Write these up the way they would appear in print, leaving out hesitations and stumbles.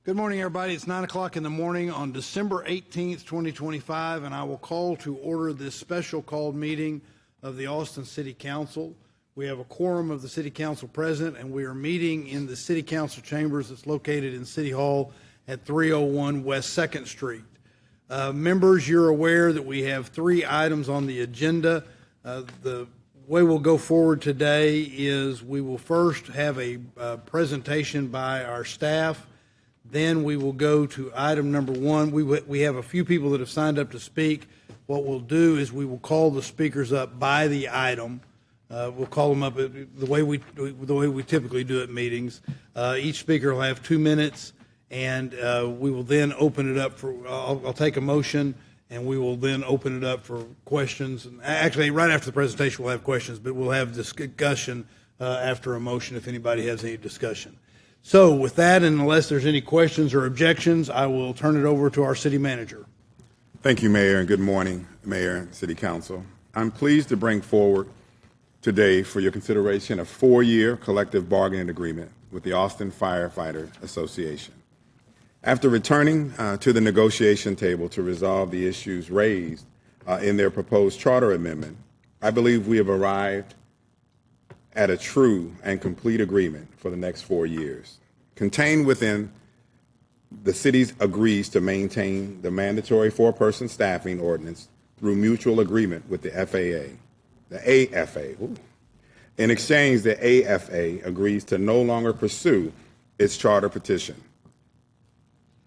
Good morning, everybody. It's 9 o'clock in the morning on December 18th, 2025, and I will call to order this special called meeting of the Austin City Council. We have a quorum of the City Council present, and we are meeting in the City Council chambers that's located in City Hall at 301 West 2nd Street. Members, you're aware that we have 3 items on the agenda. The way we'll go forward today is we will first have a presentation by our staff. Then we will go to item number 1. We have a few people that have signed up to speak. What we'll do is we will call the speakers up by the item. We'll call them up the way we typically do at meetings. Each speaker will have 2 minutes, and we will then open it up for. I'll take a motion, and we will then open it up for questions. And actually, right after the presentation, we'll have questions, but we'll have discussion after a motion if anybody has any discussion. So with that, and unless there's any questions or objections, I will turn it over to our city manager. Thank you, Mayor, and good morning, Mayor and City Council. I'm pleased to bring forward today for your consideration a 4-year collective bargaining agreement with the Austin Firefighters Association. After returning to the negotiation table to resolve the issues raised in their proposed charter amendment, I believe we have arrived at a true and complete agreement for the next 4 years. Contained within, the city agrees to maintain the mandatory 4-person staffing ordinance through mutual agreement with the AFA. In exchange, the AFA agrees to no longer pursue its charter petition.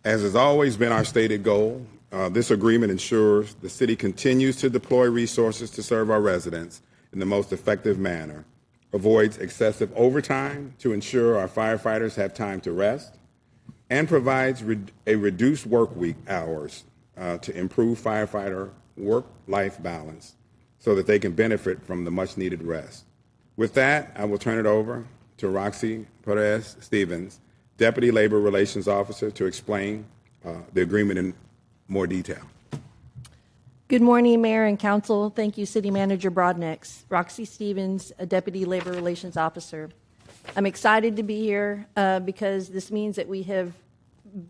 As has always been our stated goal, this agreement ensures the city continues to deploy resources to serve our residents in the most effective manner, avoids excessive overtime to ensure our firefighters have time to rest, and provides a reduced work week hours to improve firefighter work-life balance so that they can benefit from the much-needed rest. With that, I will turn it over to Roxy Perez-Stevens, Deputy Labor Relations Officer, to explain the agreement in more detail. Good morning, Mayor and Council. Thank you, City Manager Broadnex. Roxy Stevens, a Deputy Labor Relations Officer. I'm excited to be here because this means that we have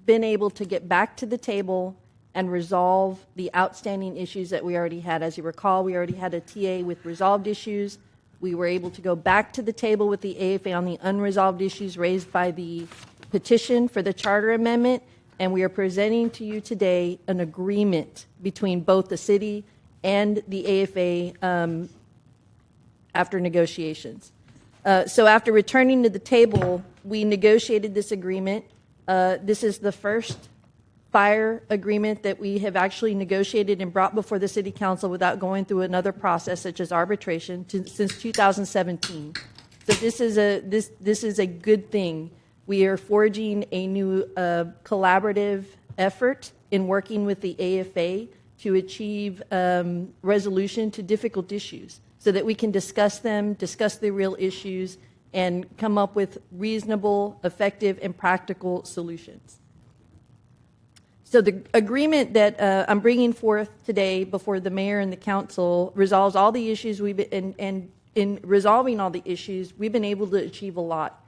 been able to get back to the table and resolve the outstanding issues that we already had. As you recall, we already had a TA with resolved issues. We were able to go back to the table with the AFA on the unresolved issues raised by the petition for the charter amendment. And we are presenting to you today an agreement between both the city and the AFA after negotiations. So after returning to the table, we negotiated this agreement. This is the first fire agreement that we have actually negotiated and brought before the City Council without going through another process such as arbitration since 2017. So this is a good thing. We are forging a new collaborative effort in working with the AFA to achieve resolution to difficult issues so that we can discuss them, discuss the real issues, and come up with reasonable, effective, and practical solutions. So the agreement that I'm bringing forth today before the mayor and the council resolves all the issues and in resolving all the issues, we've been able to achieve a lot.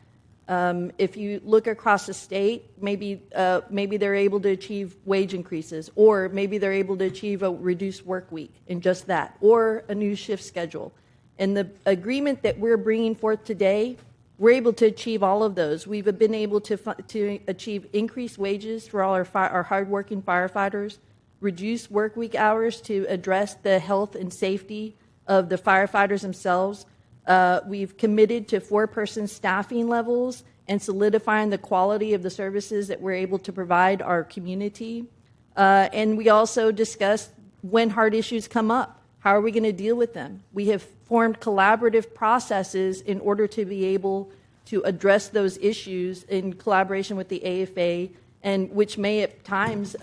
If you look across the state, maybe they're able to achieve wage increases, or maybe they're able to achieve a reduced work week and just that, or a new shift schedule. And the agreement that we're bringing forth today, we're able to achieve all of those. We've been able to achieve increased wages for all our hardworking firefighters, reduce work week hours to address the health and safety of the firefighters themselves. We've committed to 4-person staffing levels and solidifying the quality of the services that we're able to provide our community. And we also discussed when hard issues come up, how are we going to deal with them? We have formed collaborative processes in order to be able to address those issues in collaboration with the AFA, and which may at times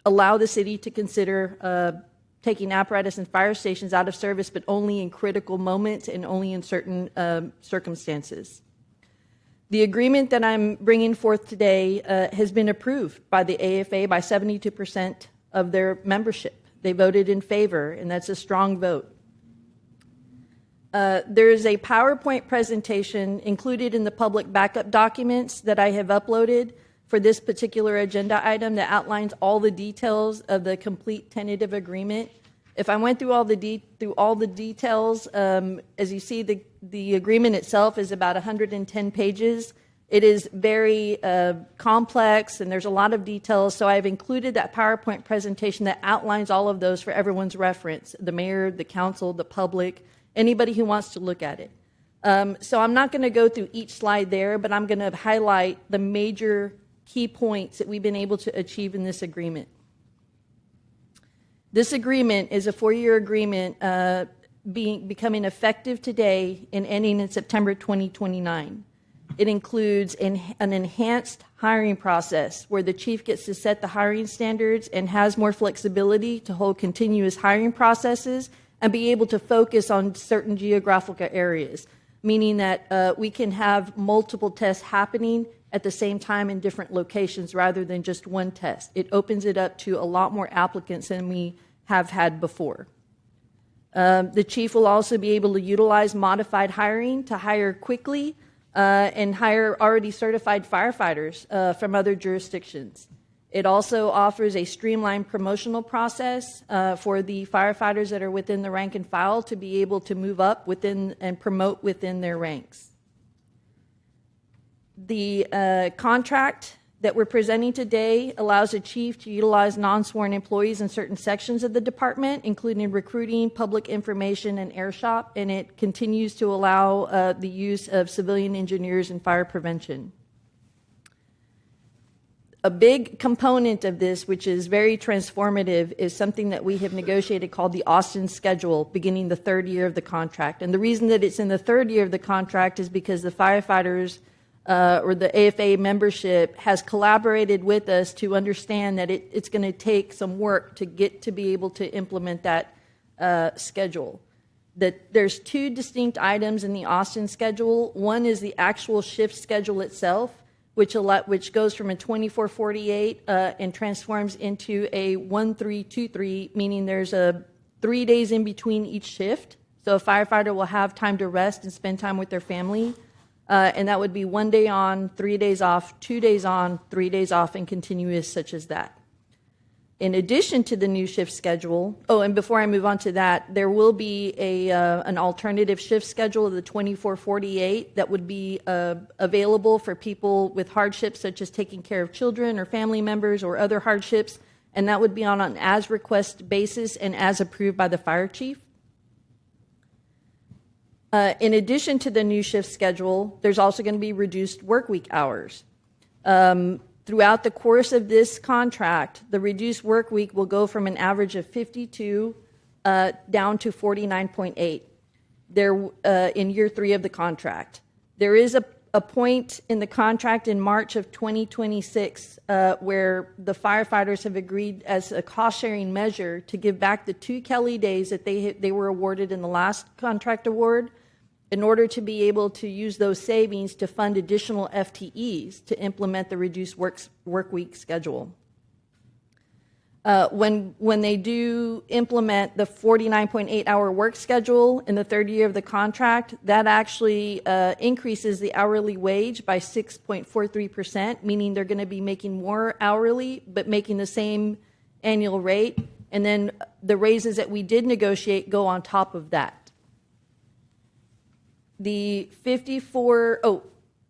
allow the city to consider taking apparatus and fire stations out of service, but only in critical moments and only in certain circumstances. The agreement that I'm bringing forth today has been approved by the AFA by 72% of their membership. They voted in favor, and that's a strong vote. There is a PowerPoint presentation included in the public backup documents that I have uploaded for this particular agenda item that outlines all the details of the complete tentative agreement. If I went through all the details, as you see, the agreement itself is about 110 pages. It is very complex, and there's a lot of details, so I've included that PowerPoint presentation that outlines all of those for everyone's reference, the mayor, the council, the public, anybody who wants to look at it. So I'm not going to go through each slide there, but I'm going to highlight the major key points that we've been able to achieve in this agreement. This agreement is a 4-year agreement becoming effective today and ending in September 2029. It includes an enhanced hiring process where the chief gets to set the hiring standards and has more flexibility to hold continuous hiring processes and be able to focus on certain geographical areas, meaning that we can have multiple tests happening at the same time in different locations rather than just one test. It opens it up to a lot more applicants than we have had before. The chief will also be able to utilize modified hiring to hire quickly and hire already certified firefighters from other jurisdictions. It also offers a streamlined promotional process for the firefighters that are within the rank and file to be able to move up within and promote within their ranks. The contract that we're presenting today allows the chief to utilize non-sworn employees in certain sections of the department, including recruiting, public information, and air shop, and it continues to allow the use of civilian engineers in fire prevention. A big component of this, which is very transformative, is something that we have negotiated called the Austin schedule, beginning the 3rd year of the contract. And the reason that it's in the 3rd year of the contract is because the firefighters or the AFA membership has collaborated with us to understand that it's going to take some work to get to be able to implement that schedule. That there's 2 distinct items in the Austin schedule. One is the actual shift schedule itself, which goes from a 24/48 and transforms into a 1323, meaning there's 3 days in between each shift. So a firefighter will have time to rest and spend time with their family. And that would be 1 day on, 3 days off, 2 days on, 3 days off, and continuous such as that. In addition to the new shift schedule, and before I move on to that, there will be an alternative shift schedule of the 24/48 that would be available for people with hardships such as taking care of children or family members or other hardships, and that would be on an as-request basis and as approved by the fire chief. In addition to the new shift schedule, there's also going to be reduced work week hours. Throughout the course of this contract, the reduced work week will go from an average of 52 down to 49.8 in year 3 of the contract. There is a point in the contract in March of 2026 where the firefighters have agreed as a cost-sharing measure to give back the 2 Kelly days that they were awarded in the last contract award in order to be able to use those savings to fund additional FTEs to implement the reduced work week schedule. When they do implement the 49.8-hour work schedule in the 3rd year of the contract, that actually increases the hourly wage by 6.43%, meaning they're going to be making more hourly but making the same annual rate. And then the raises that we did negotiate go on top of that. The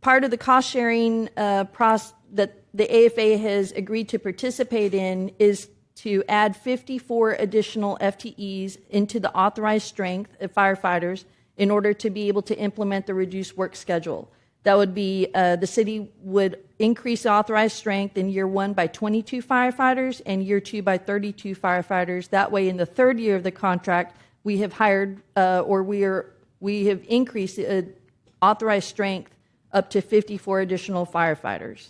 part of the cost sharing process that the AFA has agreed to participate in is to add 54 additional FTEs into the authorized strength of firefighters in order to be able to implement the reduced work schedule. That would be the city would increase the authorized strength in year 1 by 22 firefighters and year 2 by 32 firefighters. That way, in the 3rd year of the contract, we have hired we have increased the authorized strength up to 54 additional firefighters.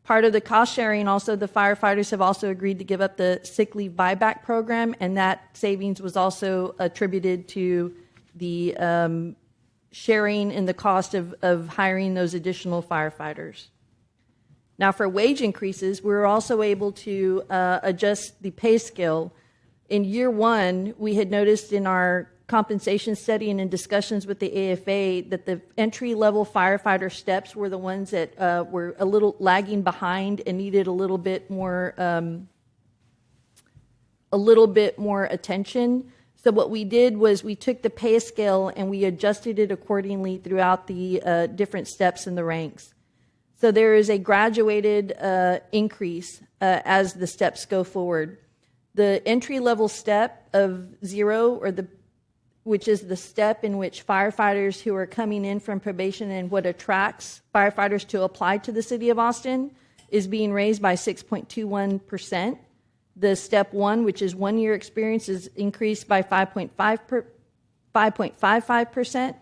Part of the cost sharing, also, the firefighters have also agreed to give up the sick leave buyback program, and that savings was also attributed to the sharing in the cost of hiring those additional firefighters. Now, for wage increases, we were also able to adjust the pay scale. In year 1, we had noticed in our compensation study and in discussions with the AFA that the entry-level firefighter steps were the ones that were a little lagging behind and needed a little bit more attention. So what we did was we took the pay scale and we adjusted it accordingly throughout the different steps in the ranks. So there is a graduated increase as the steps go forward. The entry-level step of 0, which is the step in which firefighters who are coming in from probation and what attracts firefighters to apply to the city of Austin, is being raised by 6.21%. The step 1, which is 1 year experience, is increased by 5.55%.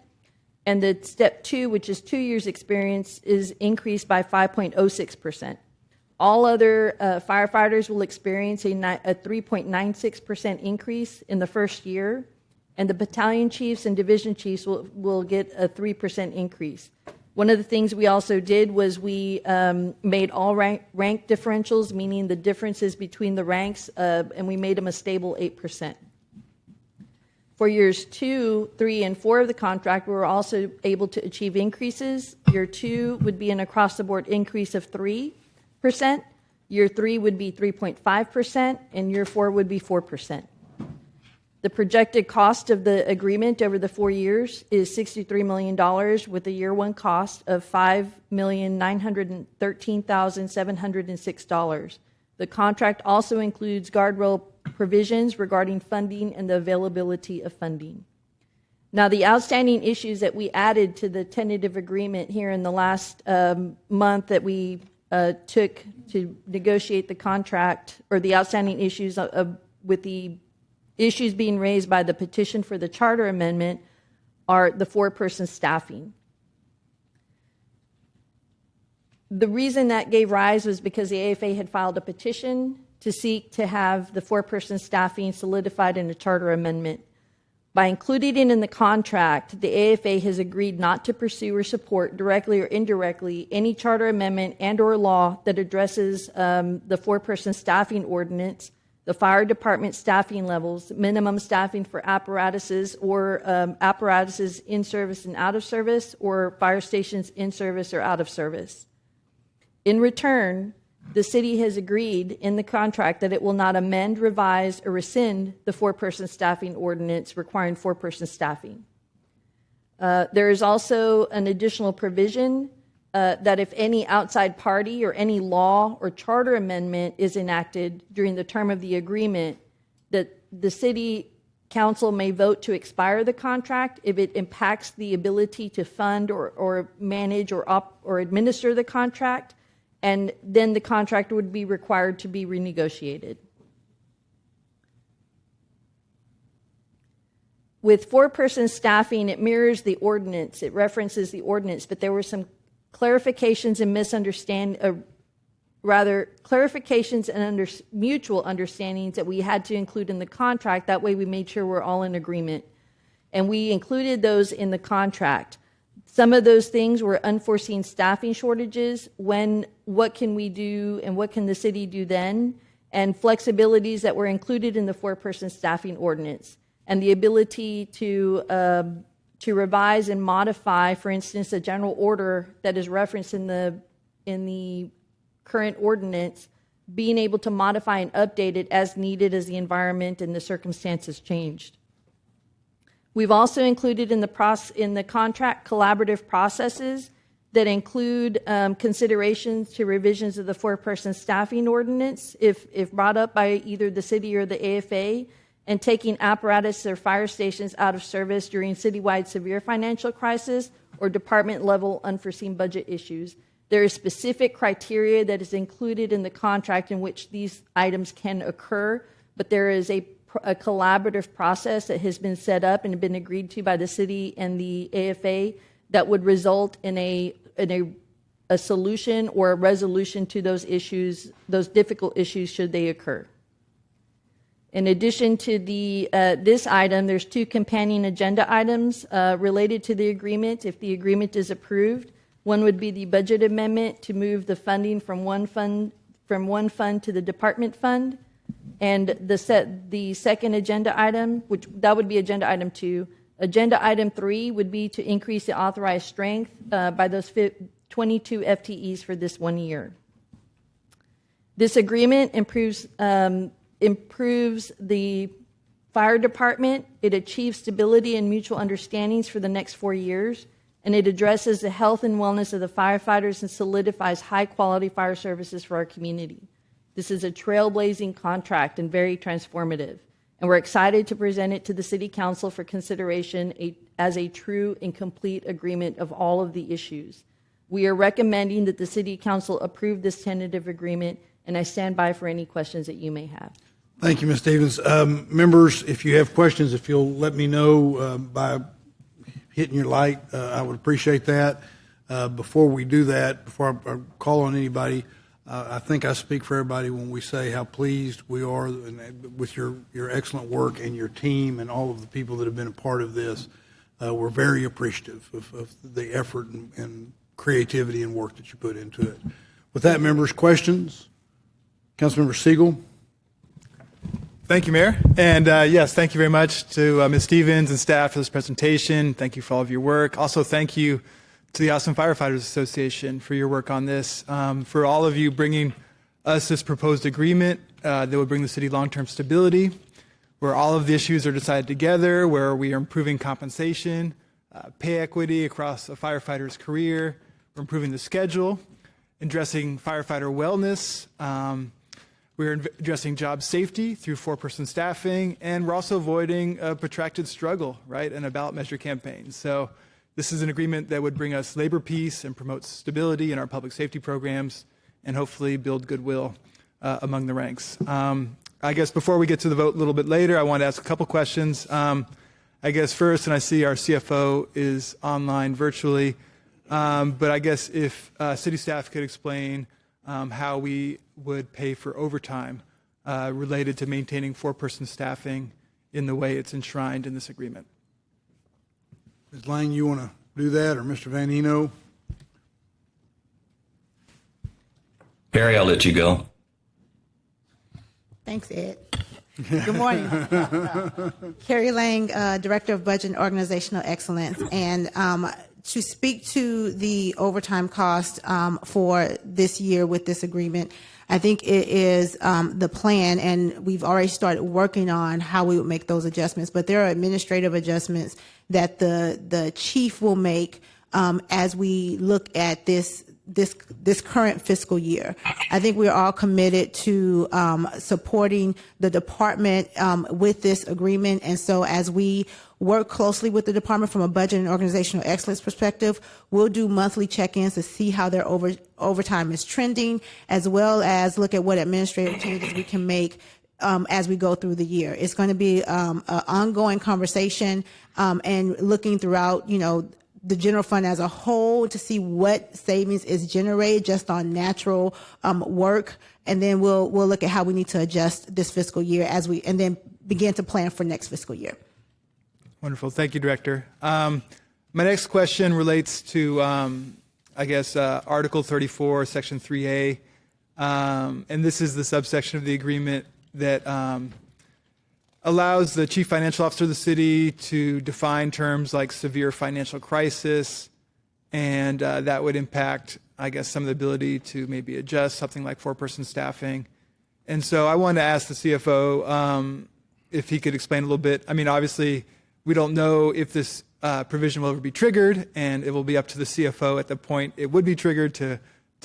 And the step 2, which is 2 years experience, is increased by 5.06%. All other firefighters will experience a 3.96% increase in the first year, and the battalion chiefs and division chiefs will get a 3% increase. One of the things we also did was we made all rank differentials, meaning the differences between the ranks, and we made them a stable 8%. For years 2, 3, and 4 of the contract, we were also able to achieve increases. Year 2 would be an across-the-board increase of 3%. Year 3 would be 3.5%, and year 4 would be 4%. The projected cost of the agreement over the 4 years is $63 million, with a year 1 cost of $5,913,706. The contract also includes guardrail provisions regarding funding and the availability of funding. Now, the outstanding issues that we added to the tentative agreement here in the last month that we took to negotiate the contract, or the outstanding issues with the issues being raised by the petition for the charter amendment, are the 4-person staffing. The reason that gave rise was because the AFA had filed a petition to seek to have the 4-person staffing solidified in a charter amendment. By including it in the contract, the AFA has agreed not to pursue or support, directly or indirectly, any charter amendment and or law that addresses the 4-person staffing ordinance, the fire department staffing levels, minimum staffing for apparatuses or apparatuses in service and out of service, or fire stations in service or out of service. In return, the city has agreed in the contract that it will not amend, revise, or rescind the 4-person staffing ordinance requiring 4-person staffing. There is also an additional provision that if any outside party or any law or charter amendment is enacted during the term of the agreement, that the city council may vote to expire the contract if it impacts the ability to fund or manage or administer the contract, and then the contract would be required to be renegotiated. With 4-person staffing, it mirrors the ordinance. It references the ordinance, but there were some clarifications and clarifications and mutual understandings that we had to include in the contract. That way we made sure we're all in agreement. And we included those in the contract. Some of those things were unforeseen staffing shortages. What can we do and what can the city do then? And flexibilities that were included in the 4-person staffing ordinance. And the ability to revise and modify, for instance, a general order that is referenced in the current ordinance, being able to modify and update it as needed as the environment and the circumstances changed. We've also included in the contract collaborative processes that include considerations to revisions of the 4-person staffing ordinance if brought up by either the city or the AFA, and taking apparatus or fire stations out of service during citywide severe financial crisis or department-level unforeseen budget issues. There is specific criteria that is included in the contract in which these items can occur, but there is a collaborative process that has been set up and been agreed to by the city and the AFA that would result in a solution or a resolution to those issues, those difficult issues, should they occur. In addition to this item, there's 2 companion agenda items related to the agreement. If the agreement is approved, one would be the budget amendment to move the funding from one fund to the department fund. And the second agenda item, which that would be agenda item 2. Agenda item 3 would be to increase the authorized strength by those 22 FTEs for this 1 year. This agreement improves the fire department. It achieves stability and mutual understandings for the next 4 years, and it addresses the health and wellness of the firefighters and solidifies high-quality fire services for our community. This is a trailblazing contract and very transformative, and we're excited to present it to the City Council for consideration as a true and complete agreement of all of the issues. We are recommending that the City Council approve this tentative agreement, and I stand by for any questions that you may have. Thank you, Ms. Stevens. Members, if you have questions, if you'll let me know by hitting your light, I would appreciate that. Before we do that, before I call on anybody, I think I speak for everybody when we say how pleased we are with your excellent work and your team and all of the people that have been a part of this. We're very appreciative of the effort and creativity and work that you put into it. With that, members, questions? Councilmember Siegel. Thank you, Mayor. And yes, thank you very much to Ms. Stevens and staff for this presentation. Thank you for all of your work. Also, thank you to the Austin Firefighters Association for your work on this, for all of you bringing us this proposed agreement that would bring the city long-term stability, where all of the issues are decided together, where we are improving compensation, pay equity across a firefighter's career, we're improving the schedule, addressing firefighter wellness, we're addressing job safety through 4-person staffing, and we're also avoiding a protracted struggle, right, and a ballot measure campaign. So this is an agreement that would bring us labor peace and promote stability in our public safety programs and hopefully build goodwill among the ranks. I guess before we get to the vote a little bit later, I want to ask a couple questions. I guess first, and I see our CFO is online virtually, but I guess if city staff could explain how we would pay for overtime related to maintaining 4-person staffing in the way it's enshrined in this agreement. Ms. Lang, you want to do that, or Mr. Van Eno? Barry, I'll let you go. Thanks, Ed. Good morning. Carrie Lang, Director of Budget and Organizational Excellence. And to speak to the overtime cost for this year with this agreement, I think it is the plan, and we've already started working on how we would make those adjustments. But there are administrative adjustments that the chief will make as we look at this current fiscal year. I think we're all committed to supporting the department with this agreement. And so as we work closely with the department from a budget and organizational excellence perspective, we'll do monthly check-ins to see how their overtime is trending, as well as look at what administrative changes we can make as we go through the year. It's going to be an ongoing conversation and looking throughout, the general fund as a whole to see what savings is generated just on natural work, and then we'll look at how we need to adjust this fiscal year and then begin to plan for next fiscal year. Wonderful. Thank you, Director. My next question relates to, Article 34, Section 3A, and this is the subsection of the agreement that allows the chief financial officer of the city to define terms like severe financial crisis, and that would impact, some of the ability to maybe adjust something like 4-person staffing. And so I wanted to ask the CFO if he could explain a little bit. Obviously, we don't know if this provision will ever be triggered, and it will be up to the CFO at the point it would be triggered to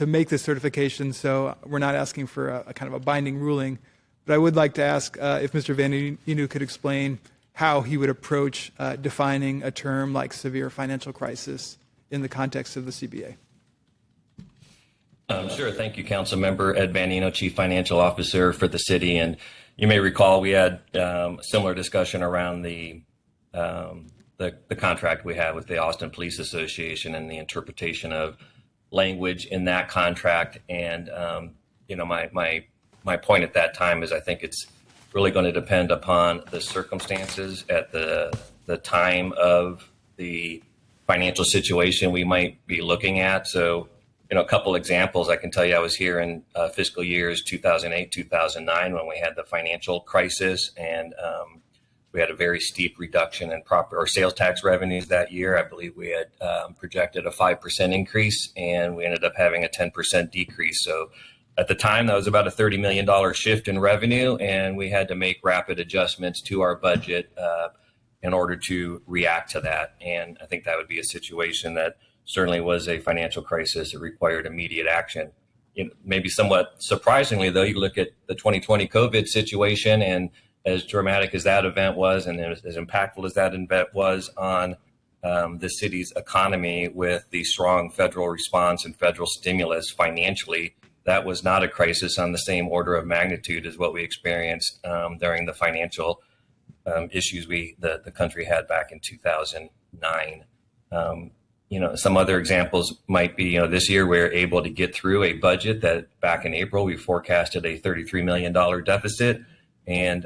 make this certification. So we're not asking for a kind of a binding ruling. But I would like to ask if Mr. Van Enu could explain how he would approach defining a term like severe financial crisis in the context of the CBA. Sure. Thank you, Council Member Ed Van Eno, Chief Financial Officer for the city. And you may recall we had a similar discussion around the contract we have with the Austin Police Association and the interpretation of language in that contract. And, my point at that time is I think it's really going to depend upon the circumstances at the time of the financial situation we might be looking at. So a couple examples, I can tell you I was here in fiscal years 2008, 2009 when we had the financial crisis, and we had a very steep reduction in sales tax revenues that year. I believe we had projected a 5% increase, and we ended up having a 10% decrease. So at the time, that was about a $30 million shift in revenue, and we had to make rapid adjustments to our budget in order to react to that. And I think that would be a situation that certainly was a financial crisis that required immediate action. Maybe somewhat surprisingly, though, you look at the 2020 COVID situation, and as dramatic as that event was, and as impactful as that event was on the city's economy with the strong federal response and federal stimulus financially, that was not a crisis on the same order of magnitude as what we experienced during the financial issues the country had back in 2009. Some other examples might be, this year we were able to get through a budget that back in April we forecasted a $33 million deficit. And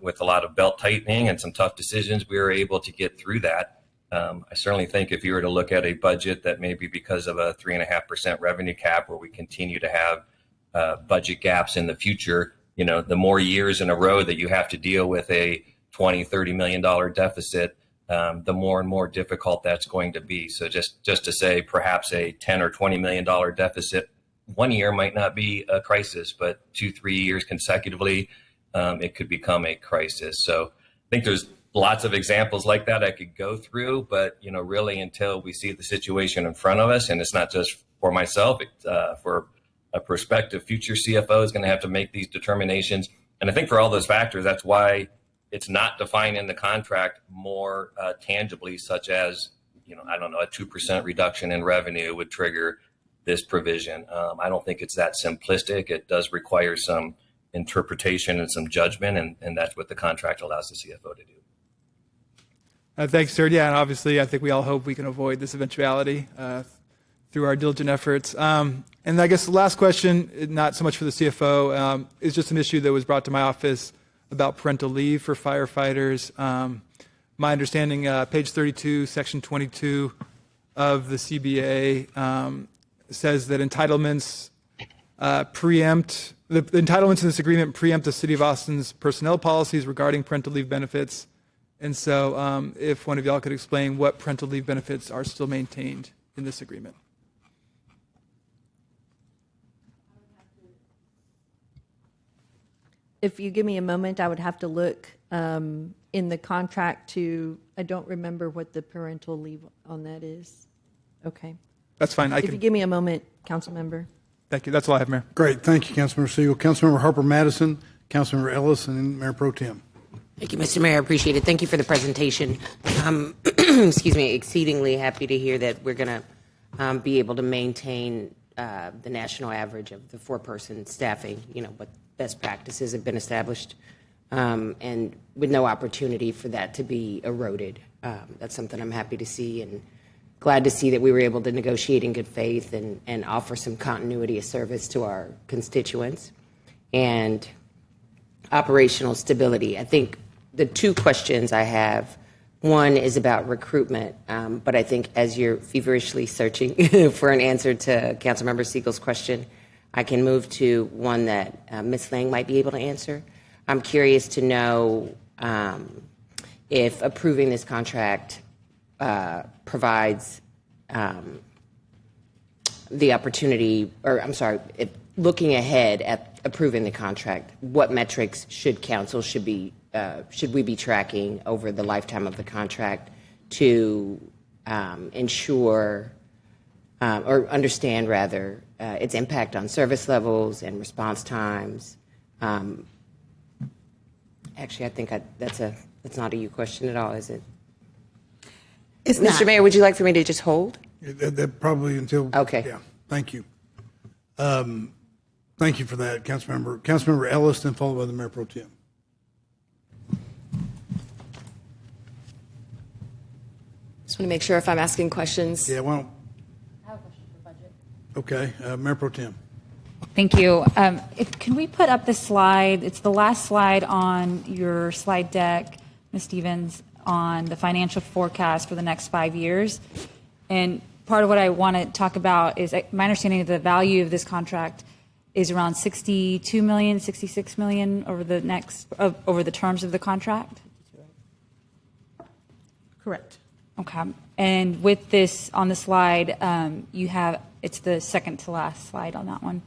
with a lot of belt tightening and some tough decisions, we were able to get through that. I certainly think if you were to look at a budget that maybe because of a 3.5% revenue cap where we continue to have budget gaps in the future, the more years in a row that you have to deal with a $20-30 million deficit, the more and more difficult that's going to be. So just to say perhaps a $10 or $20 million deficit one year might not be a crisis, but 2-3 years consecutively, it could become a crisis. So I think there's lots of examples like that I could go through, but really until we see the situation in front of us, and it's not just for myself, for a prospective future CFO is going to have to make these determinations. And I think for all those factors, that's why it's not defined in the contract more tangibly, such as, a 2% reduction in revenue would trigger this provision. I don't think it's that simplistic. It does require some interpretation and some judgment, and that's what the contract allows the CFO to do. Thanks, sir. Yeah, and obviously I think we all hope we can avoid this eventuality through our diligent efforts. And I guess the last question, not so much for the CFO, is just an issue that was brought to my office about parental leave for firefighters. My understanding, page 32, section 22 of the CBA says that entitlements the entitlements in this agreement preempt the City of Austin's personnel policies regarding parental leave benefits. And so if one of y'all could explain what parental leave benefits are still maintained in this agreement. If you give me a moment, I would have to look in the contract I don't remember what the parental leave on that is. Okay. That's fine. If you give me a moment, council member. Thank you. That's all I have, Mayor. Great. Thank you, Councilmember Siegel. Councilmember Harper Madison, Councilmember Ellis, and then Mayor Pro Tem. Thank you, Mr. Mayor. I appreciate it. Thank you for the presentation. Excuse me, exceedingly happy to hear that we're going to be able to maintain the national average of the 4-person staffing, what best practices have been established, and with no opportunity for that to be eroded. That's something I'm happy to see, and glad to see that we were able to negotiate in good faith and offer some continuity of service to our constituents and operational stability. I think the two questions I have, one is about recruitment, but I think as you're feverishly searching for an answer to Councilmember Siegel's question, I can move to one that Ms. Lang might be able to answer. I'm curious to know if approving this contract provides the opportunity, if looking ahead at approving the contract, what metrics should we be tracking over the lifetime of the contract to ensure or understand rather its impact on service levels and response times? Actually, I think that's not a you question at all, is it? It's Mr. not. Mayor, would you like for me to just hold? That probably until. Okay. Yeah. Thank you. Thank you for that, Councilmember. Councilmember Ellis, then followed by the Mayor Pro Tem. Just want to make sure if I'm asking questions. Yeah, well. I have a question for budget. Okay, Mayor Pro Tem. Thank you. Can we put up the slide? It's the last slide on your slide deck, Ms. Stevens, on the financial forecast for the next 5 years. And part of what I want to talk about is my understanding of the value of this contract is around 62 million, 66 million over the terms of the contract. Correct. Okay. And with this on the slide, it's the second to last slide on that one.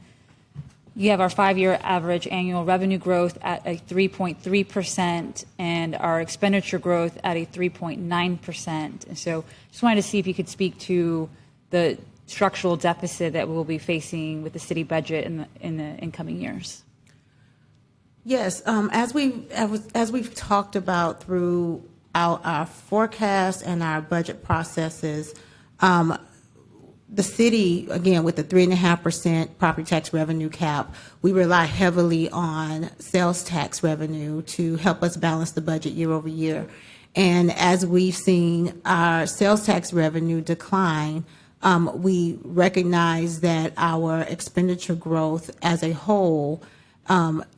You have our 5-year average annual revenue growth at a 3.3% and our expenditure growth at a 3.9%. And so just wanted to see if you could speak to the structural deficit that we'll be facing with the city budget in the incoming years. Yes, as we've talked about throughout our forecast and our budget processes, the city, again, with the 3.5% property tax revenue cap, we rely heavily on sales tax revenue to help us balance the budget year over year. And as we've seen our sales tax revenue decline, we recognize that our expenditure growth as a whole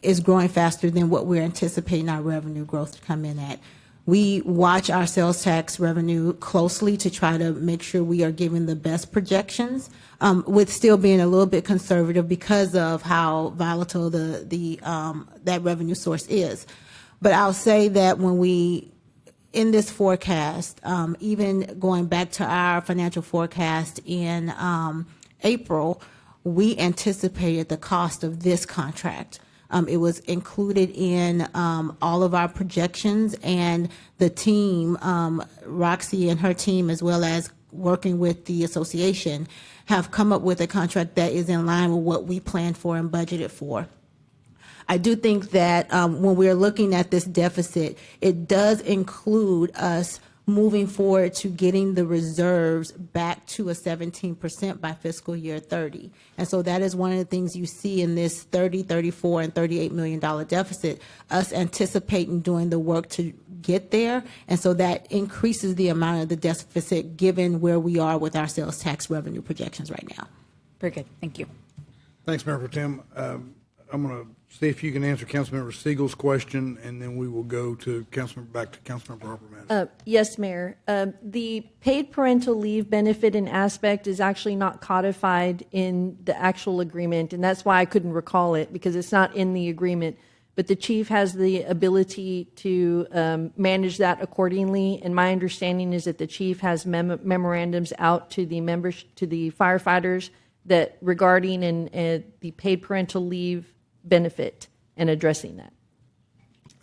is growing faster than what we're anticipating our revenue growth to come in at. We watch our sales tax revenue closely to try to make sure we are giving the best projections, with still being a little bit conservative because of how volatile that revenue source is. But I'll say that in this forecast, even going back to our financial forecast in April, we anticipated the cost of this contract. It was included in all of our projections, and the team, Roxy and her team, as well as working with the association, have come up with a contract that is in line with what we planned for and budgeted for. I do think that when we're looking at this deficit, it does include us moving forward to getting the reserves back to a 17% by fiscal year 30. And so that is one of the things you see in this $30, $34, and $38 million deficit, us anticipating doing the work to get there. And so that increases the amount of the deficit given where we are with our sales tax revenue projections right now. Very good. Thank you. Thanks, Mayor Pro Tem. I'm going to see if you can answer Councilmember Siegel's question, and then we will go to back to Councilmember Harper Madison. Yes, Mayor. The paid parental leave benefit and aspect is actually not codified in the actual agreement, and that's why I couldn't recall it, because it's not in the agreement. But the chief has the ability to manage that accordingly, and my understanding is that the chief has memorandums out to the members, to the firefighters, that regarding the paid parental leave benefit and addressing that.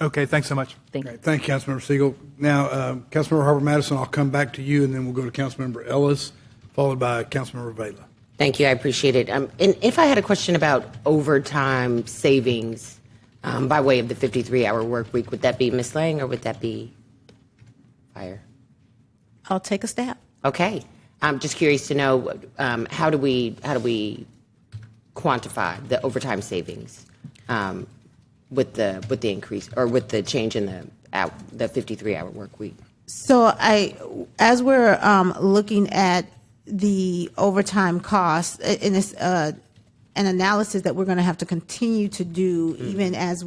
Okay, thanks so much. Thank you. Okay, thank you, Councilmember Siegel. Now, Councilmember Harper Madison, I'll come back to you, and then we'll go to Councilmember Ellis, followed by Councilmember Vela. Thank you. I appreciate it. And if I had a question about overtime savings by way of the 53-hour work week, would that be Ms. Lang or would that be Fire? I'll take a stab. Okay. I'm just curious to know how do we quantify the overtime savings with the increase or with the change in the 53-hour work week? So as we're looking at the overtime costs, and it's an analysis that we're going to have to continue to do, even as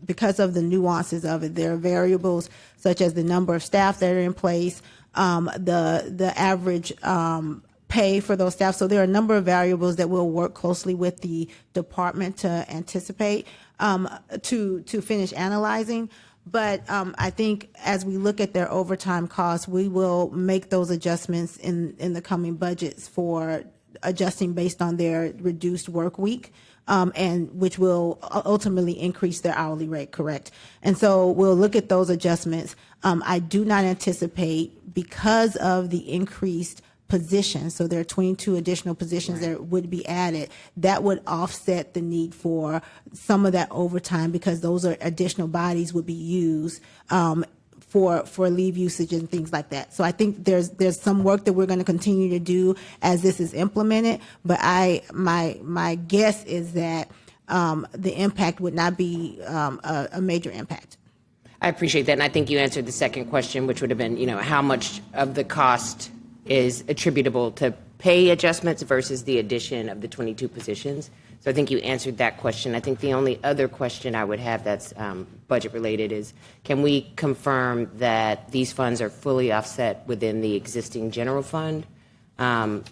because of the nuances of it. There are variables such as the number of staff that are in place, the average pay for those staff. So there are a number of variables that we'll work closely with the department to anticipate, to finish analyzing. But I think as we look at their overtime costs, we will make those adjustments in the coming budgets for adjusting based on their reduced work week, and which will ultimately increase their hourly rate, correct? And so we'll look at those adjustments. I do not anticipate, because of the increased positions, so there are 22 additional positions that would be added, that would offset the need for some of that overtime, because those are additional bodies would be used for leave usage and things like that. So I think there's some work that we're going to continue to do as this is implemented, but my guess is that the impact would not be a major impact. I appreciate that, and I think you answered the second question, which would have been, how much of the cost is attributable to pay adjustments versus the addition of the 22 positions. So I think you answered that question. I think the only other question I would have that's budget related is, can we confirm that these funds are fully offset within the existing general fund? and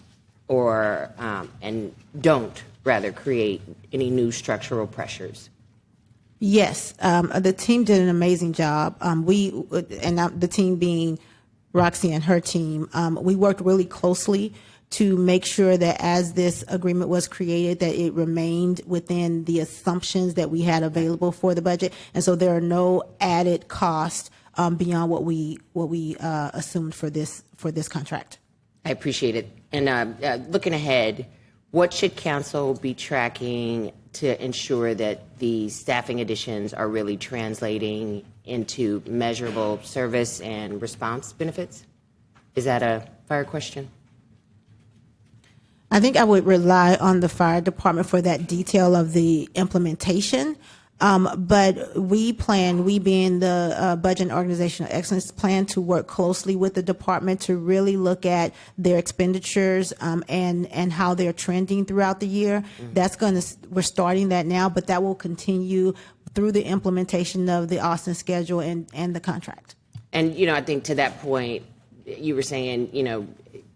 don't rather create any new structural pressures? Yes, the team did an amazing job. The team being Roxy and her team, we worked really closely to make sure that as this agreement was created, that it remained within the assumptions that we had available for the budget, and so there are no added costs beyond what we assumed for this contract. I appreciate it. And looking ahead, what should council be tracking to ensure that the staffing additions are really translating into measurable service and response benefits? Is that a fire question? I think I would rely on the fire department for that detail of the implementation. But we being the Budget and Organizational Excellence, plan to work closely with the department to really look at their expenditures and how they're trending throughout the year. We're starting that now, but that will continue through the implementation of the Austin schedule and the contract. And, I think to that point, you were saying,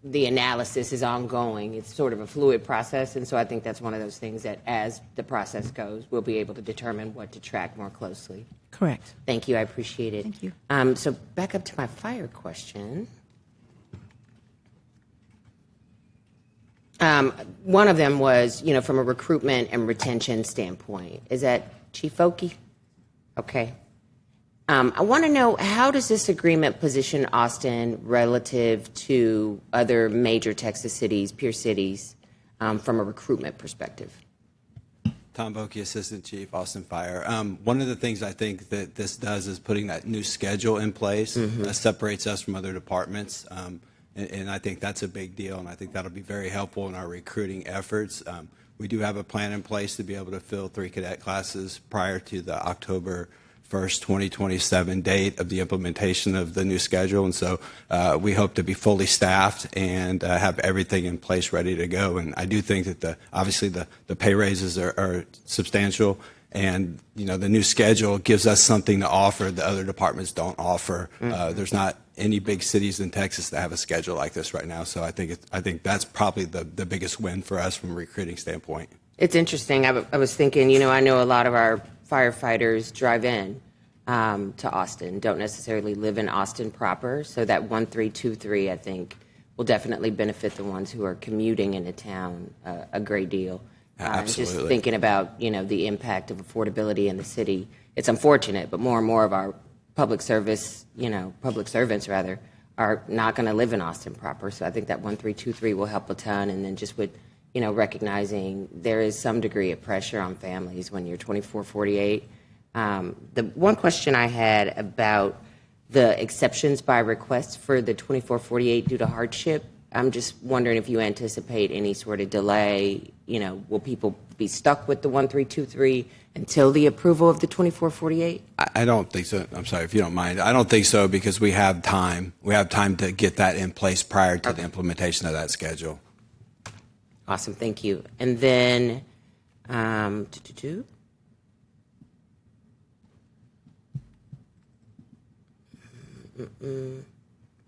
the analysis is ongoing. It's sort of a fluid process. And so I think that's one of those things that as the process goes, we'll be able to determine what to track more closely. Correct. Thank you. I appreciate it. Thank you. So back up to my fire question. One of them was, from a recruitment and retention standpoint. Is that Chief Oakey? Okay. I want to know, how does this agreement position Austin relative to other major Texas cities, peer cities, from a recruitment perspective? Tom Boki, Assistant Chief, Austin Fire. One of the things I think that this does is putting that new schedule in place that separates us from other departments. And I think that's a big deal, and I think that'll be very helpful in our recruiting efforts. We do have a plan in place to be able to fill 3 cadet classes prior to the October 1st, 2027 date of the implementation of the new schedule. And so we hope to be fully staffed and have everything in place ready to go. And I do think that obviously the pay raises are substantial. And, the new schedule gives us something to offer that other departments don't offer. There's not any big cities in Texas that have a schedule like this right now. So I think that's probably the biggest win for us from a recruiting standpoint. It's interesting. I was thinking, I know a lot of our firefighters drive in to Austin, don't necessarily live in Austin proper. So that 1323, I think, will definitely benefit the ones who are commuting into town a great deal. Absolutely. Just thinking about, the impact of affordability in the city. It's unfortunate, but more and more of our public servants are not going to live in Austin proper. So I think that 1323 will help a ton. And then just with, recognizing there is some degree of pressure on families when you're 24/48. The one question I had about the exceptions by request for the 24/48 due to hardship, I'm just wondering if you anticipate any sort of delay. Will people be stuck with the 1323 until the approval of the 24/48? I don't think so. I'm sorry, if you don't mind. I don't think so, because we have time. We have time to get that in place prior to the implementation of that schedule. Awesome, thank you. And then, I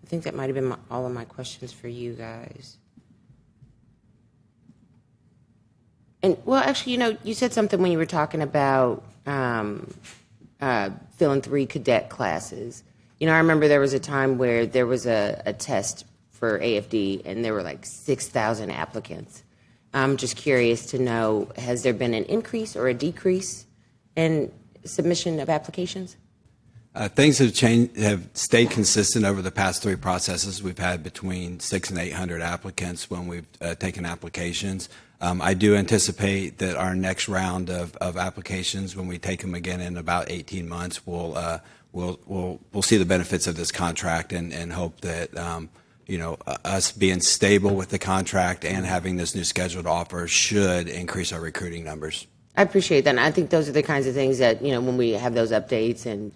think that might have been all of my questions for you guys. And, well, actually, you said something when you were talking about filling 3 cadet classes. I remember there was a time where there was a test for AFD, and there were like 6,000 applicants. I'm just curious to know, has there been an increase or a decrease in submission of applications? Things have stayed consistent over the past 3 processes. We've had between 600 and 800 applicants when we've taken applications. I do anticipate that our next round of applications, when we take them again in about 18 months, we'll see the benefits of this contract and hope that us being stable with the contract and having this new schedule to offer should increase our recruiting numbers. I appreciate that. And I think those are the kinds of things that, when we have those updates and,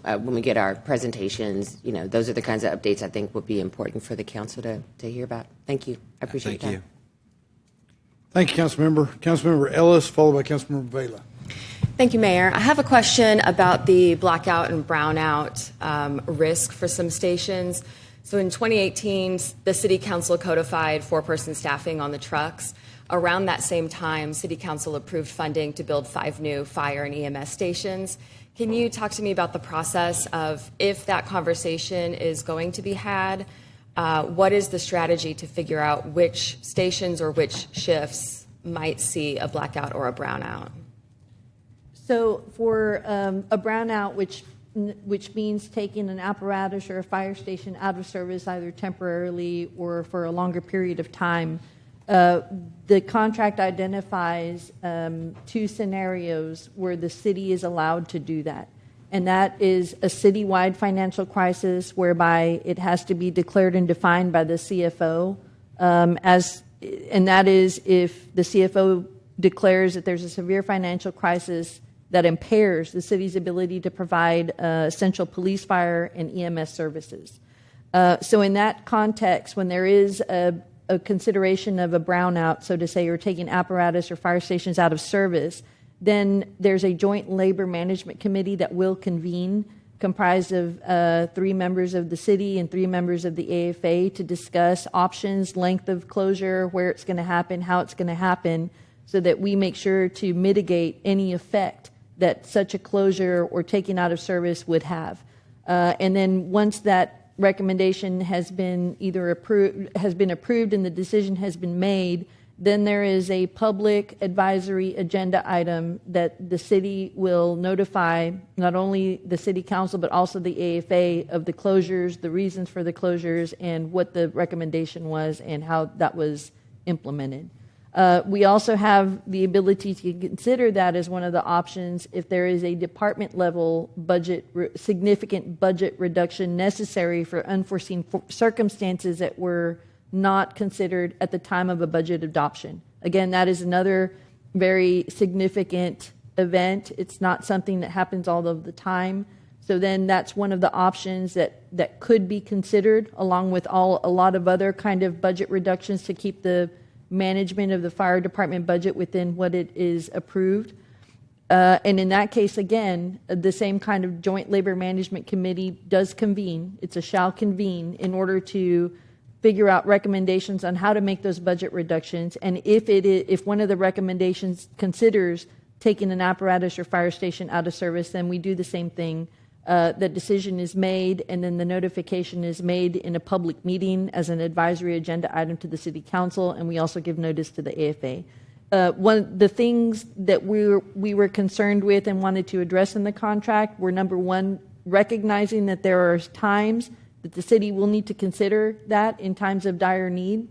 when we get our presentations, those are the kinds of updates I think would be important for the council to hear about. Thank you. I appreciate Thank that. you. Thank you, Councilmember. Councilmember Ellis, followed by Councilmember Vela. Thank you, Mayor. I have a question about the blackout and brownout risk for some stations. So in 2018, the City Council codified four-person staffing on the trucks. Around that same time, City Council approved funding to build 5 new fire and EMS stations. Can you talk to me about the process of if that conversation is going to be had? What is the strategy to figure out which stations or which shifts might see a blackout or a brownout? So for a brownout, which means taking an apparatus or a fire station out of service either temporarily or for a longer period of time, the contract identifies 2 scenarios where the city is allowed to do that. And that is a citywide financial crisis whereby it has to be declared and defined by the CFO, and that is if the CFO declares that there's a severe financial crisis that impairs the city's ability to provide essential police, fire, and EMS services. So in that context, when there is a consideration of a brownout, so to say, or taking apparatus or fire stations out of service, then there's a joint labor management committee that will convene, comprised of 3 members of the city and 3 members of the AFA, to discuss options, length of closure, where it's going to happen, how it's going to happen, so that we make sure to mitigate any effect that such a closure or taking out of service would have. And then once that recommendation has been approved and the decision has been made, then there is a public advisory agenda item that the city will notify not only the city council but also the AFA of the closures, the reasons for the closures, and what the recommendation was and how that was implemented. We also have the ability to consider that as one of the options if there is a department level significant budget reduction necessary for unforeseen circumstances that were not considered at the time of a budget adoption. Again, that is another very significant event. It's not something that happens all of the time. So then that's one of the options that could be considered, along with a lot of other kind of budget reductions to keep the management of the fire department budget within what it is approved. And in that case, again, the same kind of joint labor management committee does convene. It's a shall convene in order to figure out recommendations on how to make those budget reductions. And if one of the recommendations considers taking an apparatus or fire station out of service, then we do the same thing. The decision is made, and then the notification is made in a public meeting as an advisory agenda item to the city council, and we also give notice to the AFA. One of the things that we were concerned with and wanted to address in the contract were, number one, recognizing that there are times that the city will need to consider that in times of dire need,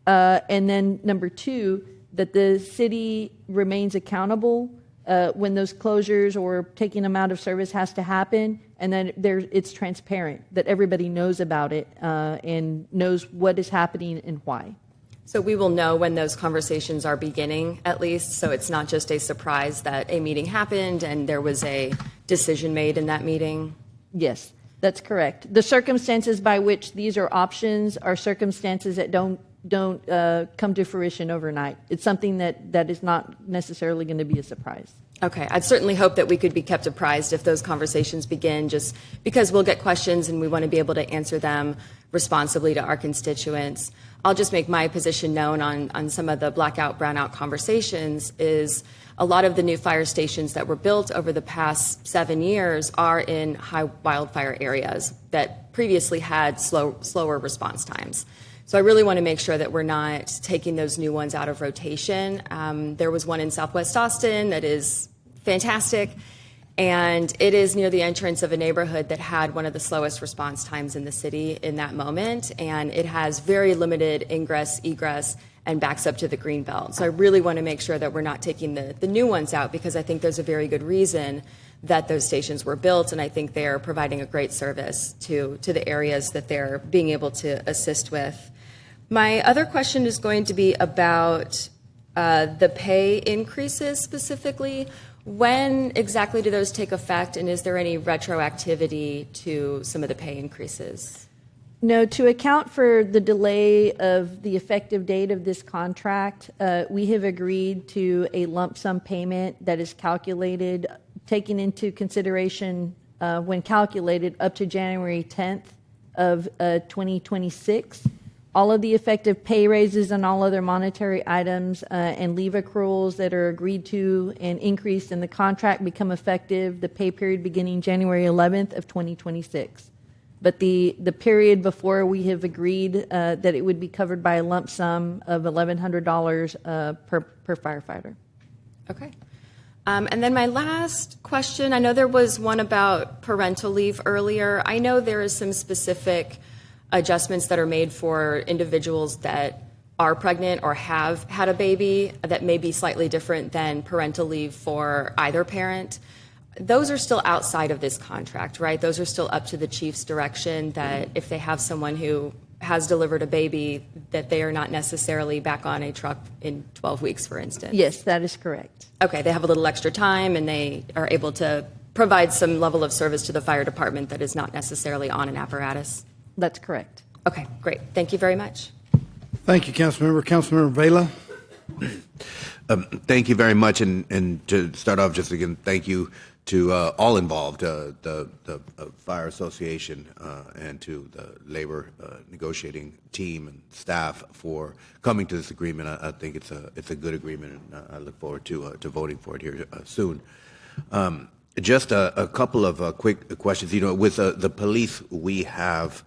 and then number two, that the city remains accountable when those closures or taking them out of service has to happen, and then it's transparent, that everybody knows about it and knows what is happening and why. So we will know when those conversations are beginning, at least, so it's not just a surprise that a meeting happened and there was a decision made in that meeting? Yes, that's correct. The circumstances by which these are options are circumstances that don't come to fruition overnight. It's something that is not necessarily going to be a surprise. Okay, I'd certainly hope that we could be kept apprised if those conversations begin, just because we'll get questions and we want to be able to answer them responsibly to our constituents. I'll just make my position known on some of the blackout, brownout conversations is a lot of the new fire stations that were built over the past 7 years are in high wildfire areas that previously had slower response times. So I really want to make sure that we're not taking those new ones out of rotation. There was one in Southwest Austin that is fantastic, and it is near the entrance of a neighborhood that had one of the slowest response times in the city in that moment, and it has very limited ingress, egress, and backs up to the Greenbelt. So I really want to make sure that we're not taking the new ones out, because I think there's a very good reason that those stations were built, and I think they're providing a great service to the areas that they're being able to assist with. My other question is going to be about the pay increases specifically. When exactly do those take effect, and is there any retroactivity to some of the pay increases? No, to account for the delay of the effective date of this contract, we have agreed to a lump sum payment that is calculated, taking into consideration when calculated up to January 10th of 2026. All of the effective pay raises and all other monetary items and leave accruals that are agreed to and increased in the contract become effective the pay period beginning January 11th of 2026. But the period before we have agreed that it would be covered by a lump sum of $1,100 per firefighter. Okay. And then my last question, I know there was one about parental leave earlier. I know there is some specific adjustments that are made for individuals that are pregnant or have had a baby that may be slightly different than parental leave for either parent. Those are still outside of this contract, right? Those are still up to the chief's direction that if they have someone who has delivered a baby, that they are not necessarily back on a truck in 12 weeks, for instance. Yes, that is correct. Okay, they have a little extra time and they are able to provide some level of service to the fire department that is not necessarily on an apparatus. That's correct. Okay, great. Thank you very much. Thank you, Councilmember. Councilmember Vela. Thank you very much. And to start off, just again, thank you to all involved, the Fire Association and to the labor negotiating team and staff for coming to this agreement. I think it's a good agreement, and I look forward to voting for it here soon. Just a couple of quick questions. You know, with the police, we have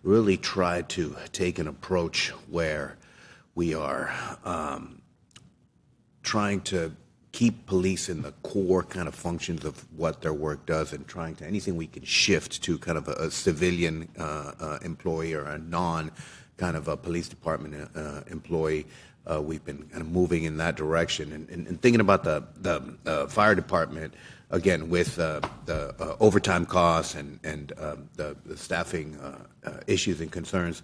really tried to take an approach where we are trying to keep police in the core kind of functions of what their work does, and trying to anything we can shift to kind of a civilian employee or a non kind of a police department employee. We've been kind of moving in that direction, and thinking about the fire department again with the overtime costs and the staffing issues and concerns.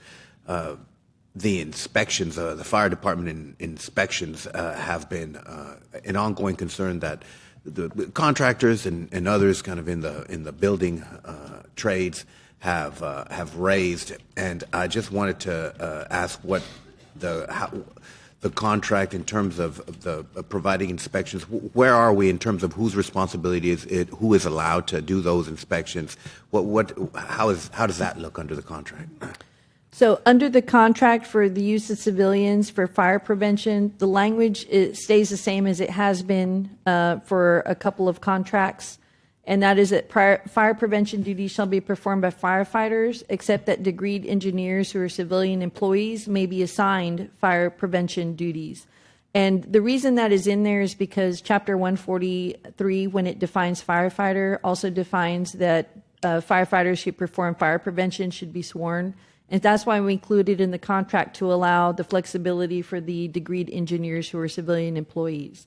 The inspections, the fire department inspections have been an ongoing concern that the contractors and others kind of in the building trades have raised. And I just wanted to ask what the contract in terms of the providing inspections, where are we in terms of whose responsibility is it, who is allowed to do those inspections? How does that look under the contract? So under the contract for the use of civilians for fire prevention, the language stays the same as it has been for a couple of contracts, and that is that fire prevention duties shall be performed by firefighters, except that degreed engineers who are civilian employees may be assigned fire prevention duties. And the reason that is in there is because Chapter 143, when it defines firefighter, also defines that firefighters who perform fire prevention should be sworn. And that's why we included in the contract to allow the flexibility for the degreed engineers who are civilian employees.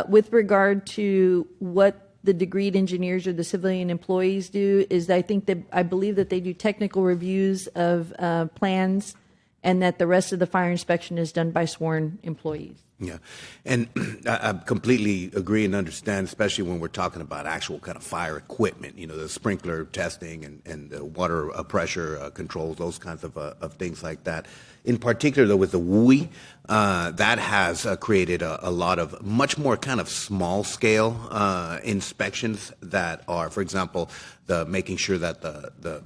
With regard to what the degreed engineers or the civilian employees do, is I believe that they do technical reviews of plans, and that the rest of the fire inspection is done by sworn employees. Yeah, and I completely agree and understand, especially when we're talking about actual kind of fire equipment, you know, the sprinkler testing and the water pressure controls, those kinds of things like that. In particular, though, with the WUI, that has created a lot of much more kind of small-scale inspections that are, for example, the making sure that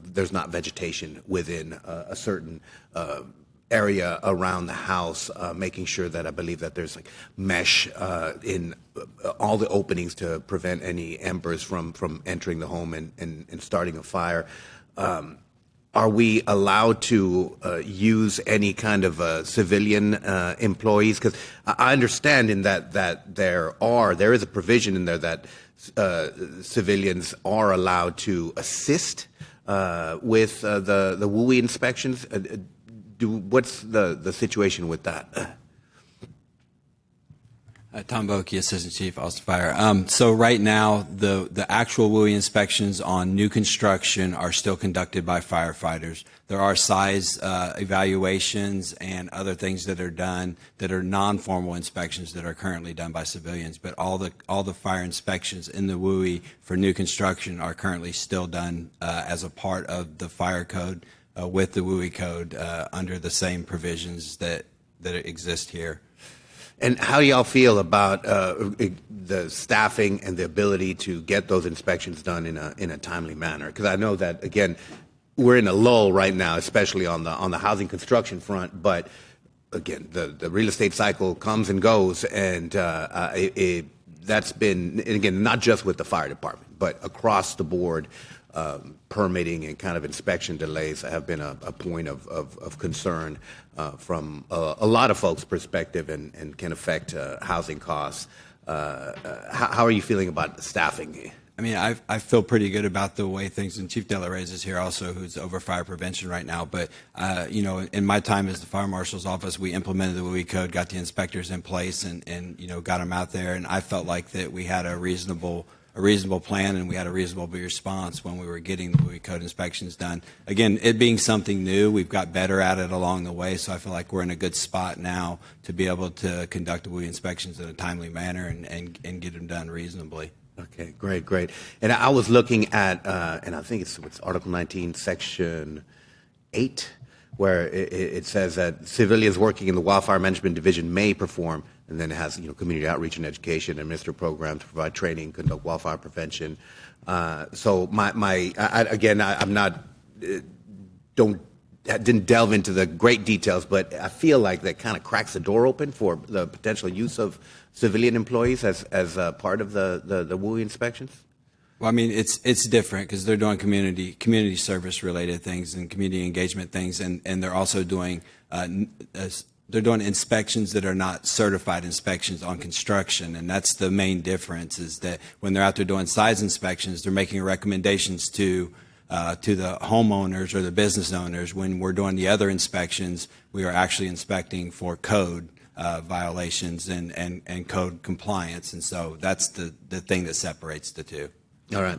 there's not vegetation within a certain area around the house, making sure that I believe that there's like mesh in all the openings to prevent any embers from entering the home and starting a fire. Are we allowed to use any kind of civilian employees? Because I understand in that there is a provision in there that civilians are allowed to assist with the WUI inspections. What's the situation with that? Tom Boki, Assistant Chief, Austin Fire. So right now, the actual WUI inspections on new construction are still conducted by firefighters. There are size evaluations and other things that are done that are non-formal inspections that are currently done by civilians. But all the fire inspections in the WUI for new construction are currently still done as a part of the fire code with the WUI code under the same provisions that exist here. And how do y'all feel about the staffing and the ability to get those inspections done in a timely manner? Because I know that, again, we're in a lull right now, especially on the housing construction front. But again, the real estate cycle comes and goes, and that's been, and again, not just with the fire department, but across the board. Permitting and kind of inspection delays have been a point of concern from a lot of folks' perspective, and can affect housing costs. How are you feeling about staffing? I mean, I feel pretty good about the way things, and Chief De La Reyes is here also, who's over fire prevention right now. But, you know, in my time as the fire marshal's office, we implemented the WUI code, got the inspectors in place, and you know, got them out there. And I felt like that we had a reasonable plan, and we had a reasonable response when we were getting the WUI code inspections done. Again, it being something new, we've got better at it along the way, so I feel like we're in a good spot now to be able to conduct the WUI inspections in a timely manner and get them done reasonably. Okay, great. And I was looking at, and I think it's Article 19, Section 8, where it says that civilians working in the Wildfire Management Division may perform, and then it has, you know, community outreach and education, administer programs, provide training, conduct wildfire prevention. So I'm not, didn't delve into the great details, but I feel like that kind of cracks the door open for the potential use of civilian employees as part of the WUI inspections. Well, I mean, it's different because they're doing community service related things and community engagement things, and they're also doing they're doing inspections that are not certified inspections on construction, and that's the main difference. Is that when they're out there doing size inspections, they're making recommendations to the homeowners or the business owners. When we're doing the other inspections, we are actually inspecting for code violations and code compliance, and so that's the thing that separates the two. All right.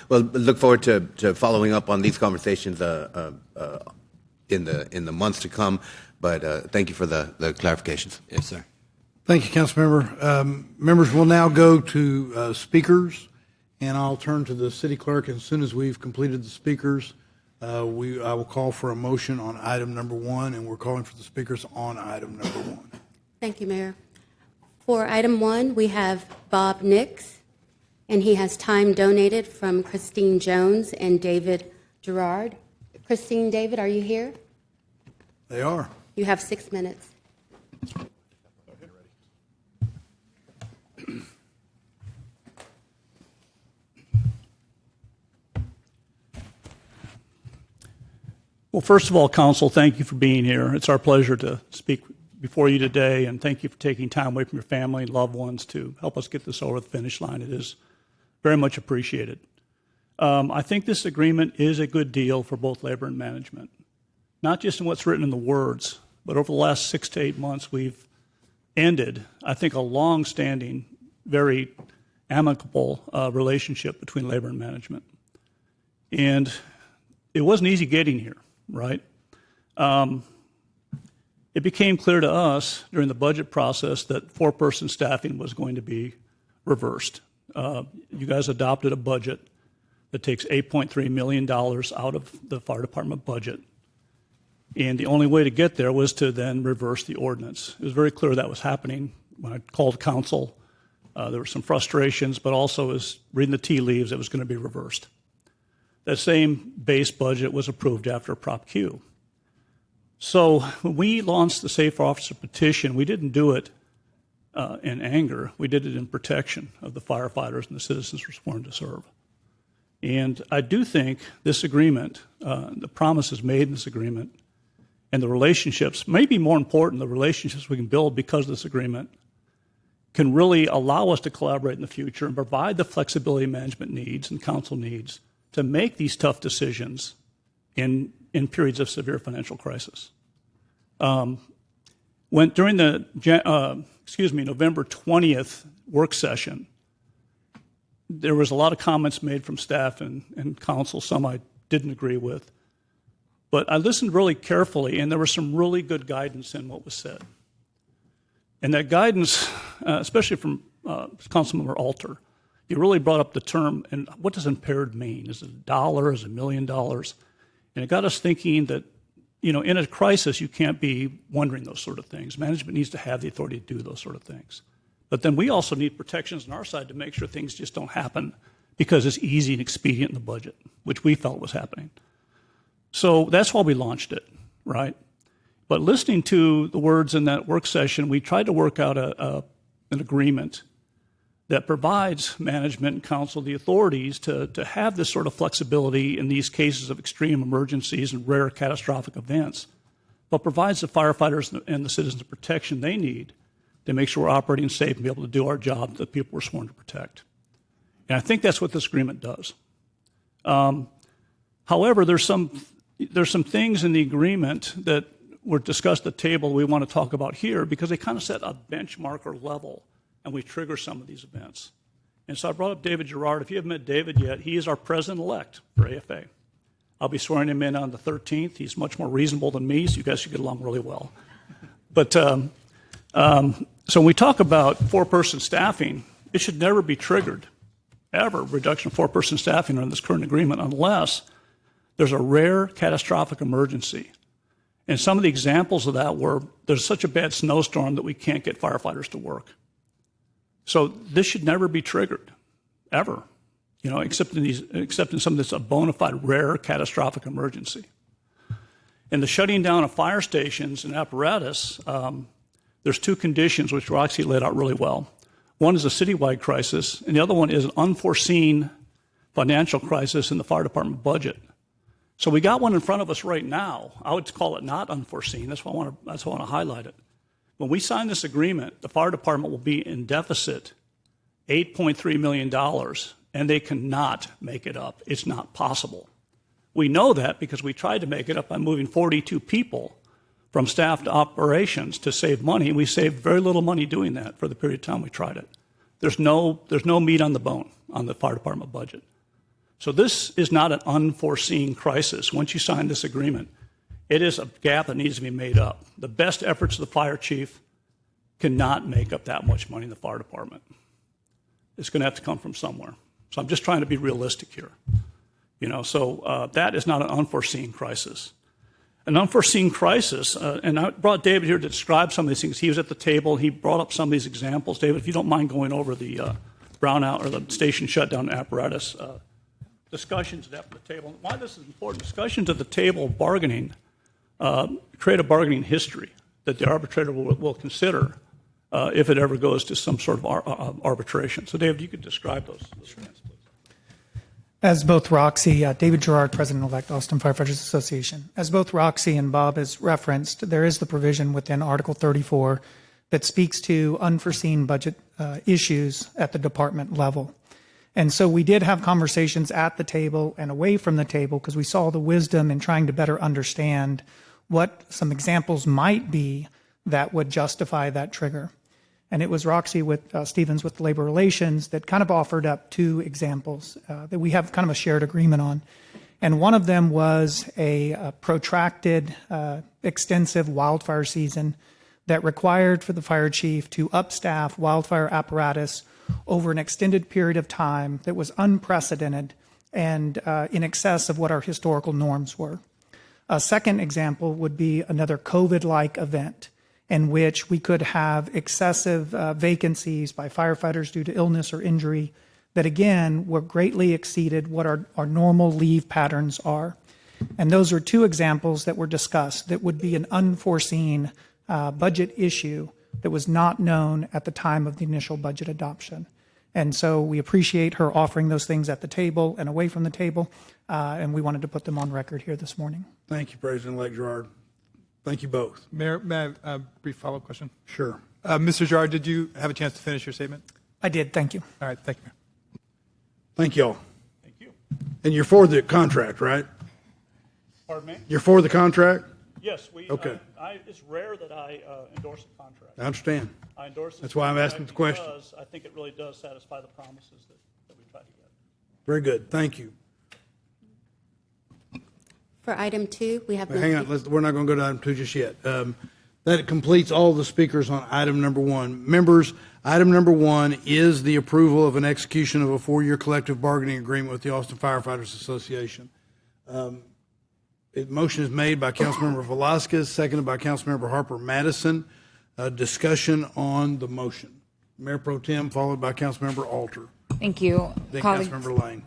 Well, look forward to following up on these conversations in the months to come. But thank you for the clarifications. Yes, sir. Thank you, Councilmember. Members, will now go to speakers, and I'll turn to the city clerk. As soon as we've completed the speakers, I will call for a motion on item number 1, and we're calling for the speakers on item number 1. Thank you, Mayor. For item 1, we have Bob Nix, and he has time donated from Christine Jones and David Gerard. Christine, David, are you here? They are. You have 6 minutes. Well, first of all, Council, thank you for being here. It's our pleasure to speak before you today, and thank you for taking time away from your family and loved ones to help us get this over the finish line. It is very much appreciated. I think this agreement is a good deal for both labor and management, not just in what's written in the words, but over the last 6 to 8 months, we've ended, I think, a long-standing, very amicable relationship between labor and management. And it wasn't easy getting here, right? It became clear to us during the budget process that 4-person staffing was going to be reversed. You guys adopted a budget that takes $8.3 million out of the fire department budget. And the only way to get there was to then reverse the ordinance. It was very clear that was happening. When I called council, there were some frustrations, but also as reading the tea leaves, it was going to be reversed. That same base budget was approved after Prop Q. So when we launched the Safe Officer petition, we didn't do it in anger. We did it in protection of the firefighters and the citizens we're sworn to serve. And I do think this agreement, the promises made in this agreement, and the relationships, maybe more important, the relationships we can build because of this agreement, can really allow us to collaborate in the future and provide the flexibility management needs and council needs to make these tough decisions in periods of severe financial crisis. During the November 20th work session, there was a lot of comments made from staff and council, some I didn't agree with. But I listened really carefully, and there was some really good guidance in what was said. And that guidance, especially from Councilmember Alter, he really brought up the term, and what does impaired mean? Is it $1? Is it $1 million? And it got us thinking that, you know, in a crisis, you can't be wondering those sort of things. Management needs to have the authority to do those sort of things. But then we also need protections on our side to make sure things just don't happen because it's easy and expedient in the budget, which we felt was happening. So that's why we launched it, right? But listening to the words in that work session, we tried to work out an agreement that provides management and council the authorities to have this sort of flexibility in these cases of extreme emergencies and rare catastrophic events, but provides the firefighters and the citizens the protection they need to make sure we're operating safe and be able to do our job that people were sworn to protect. And I think that's what this agreement does. However, there's some things in the agreement that were discussed at the table we want to talk about here because they kind of set a benchmark or level, and we trigger some of these events. And so I brought up David Gerard. If you haven't met David yet, he is our president-elect for AFA. I'll be swearing him in on the 13th. He's much more reasonable than me, so you guys should get along really well. But so when we talk about four-person staffing, it should never be triggered, ever, reduction of four-person staffing under this current agreement unless there's a rare catastrophic emergency. And some of the examples of that were there's such a bad snowstorm that we can't get firefighters to work. So this should never be triggered, ever, except in some of this a bona fide rare catastrophic emergency. In the shutting down of fire stations and apparatus, there's two conditions which Roxy laid out really well. One is a citywide crisis, and the other one is an unforeseen financial crisis in the fire department budget. So we got one in front of us right now. I would call it not unforeseen. That's why I want to highlight it. When we sign this agreement, the fire department will be in deficit $8.3 million, and they cannot make it up. It's not possible. We know that because we tried to make it up by moving 42 people from staff to operations to save money. We saved very little money doing that for the period of time we tried it. There's no meat on the bone on the fire department budget. So this is not an unforeseen crisis. Once you sign this agreement, it is a gap that needs to be made up. The best efforts of the fire chief cannot make up that much money in the fire department. It's going to have to come from somewhere. So I'm just trying to be realistic here. That is not an unforeseen crisis. An unforeseen crisis, and I brought David here to describe some of these things. He was at the table. He brought up some of these examples. David, if you don't mind going over the brownout or the station shutdown apparatus discussions at the table. Why this is important, discussions at the table of bargaining create a bargaining history that the arbitrator will consider if it ever goes to some sort of arbitration. So, David, you could describe those events, please. As both Roxy, David Gerard, President-elect, Austin Firefighters Association. As both Roxy and Bob has referenced, there is the provision within Article 34 that speaks to unforeseen budget issues at the department level. And so we did have conversations at the table and away from the table because we saw the wisdom in trying to better understand what some examples might be that would justify that trigger. And it was Roxy Stevens with Labor Relations that kind of offered up two examples that we have kind of a shared agreement on. And one of them was a protracted, extensive wildfire season that required for the fire chief to upstaff wildfire apparatus over an extended period of time that was unprecedented and in excess of what our historical norms were. A second example would be another COVID-like event in which we could have excessive vacancies by firefighters due to illness or injury that, again, were greatly exceeded what our normal leave patterns are. And those are two examples that were discussed that would be an unforeseen budget issue that was not known at the time of the initial budget adoption. And so we appreciate her offering those things at the table and away from the table, and we wanted to put them on record here this morning. Thank you, President-elect Gerard. Thank you both. Mayor, may I have a brief follow-up question? Sure. Mr. Gerard, did you have a chance to finish your statement? I did. Thank you. All right. Thank you, Mayor. Thank you all. Thank you. And you're for the contract, right? Pardon me? You're for the contract? Yes. Okay. It's rare that I endorse a contract. I understand. I endorse it. That's why I'm asking the question. Because I think it really does satisfy the promises that we try to get. Very good. Thank you. For item 2, we have Hang on. We're not going to go to item 2 just yet. That completes all the speakers on item number 1. Members, item number 1 is the approval of an execution of a 4-year collective bargaining agreement with the Austin Firefighters Association. Motion is made by Councilmember Velasquez, seconded by Councilmember Harper Madison. Discussion on the motion. Mayor Pro Tem, followed by Councilmember Alter. Thank you. Then Colleagues. Councilmember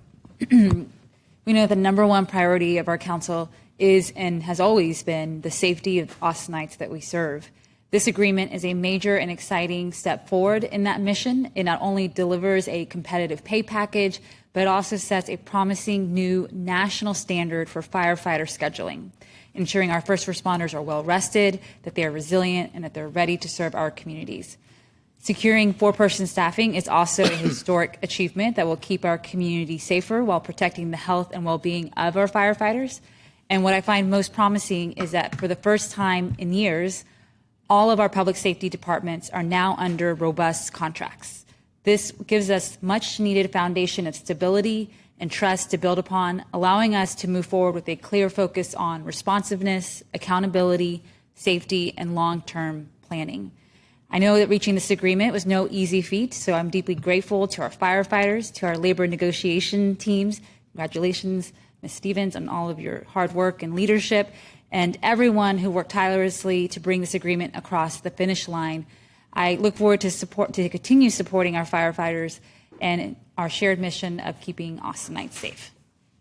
Lane. We know the number one priority of our council is and has always been the safety of Austinites that we serve. This agreement is a major and exciting step forward in that mission. It not only delivers a competitive pay package, but it also sets a promising new national standard for firefighter scheduling, ensuring our first responders are well rested, that they are resilient, and that they're ready to serve our communities. Securing four-person staffing is also a historic achievement that will keep our community safer while protecting the health and well-being of our firefighters. And what I find most promising is that for the first time in years, all of our public safety departments are now under robust contracts. This gives us much needed foundation of stability and trust to build upon, allowing us to move forward with a clear focus on responsiveness, accountability, safety, and long-term planning. I know that reaching this agreement was no easy feat, so I'm deeply grateful to our firefighters, to our labor negotiation teams. Congratulations, Ms. Stevens, on all of your hard work and leadership, and everyone who worked tirelessly to bring this agreement across the finish line. I look forward to continue supporting our firefighters and our shared mission of keeping Austinites safe.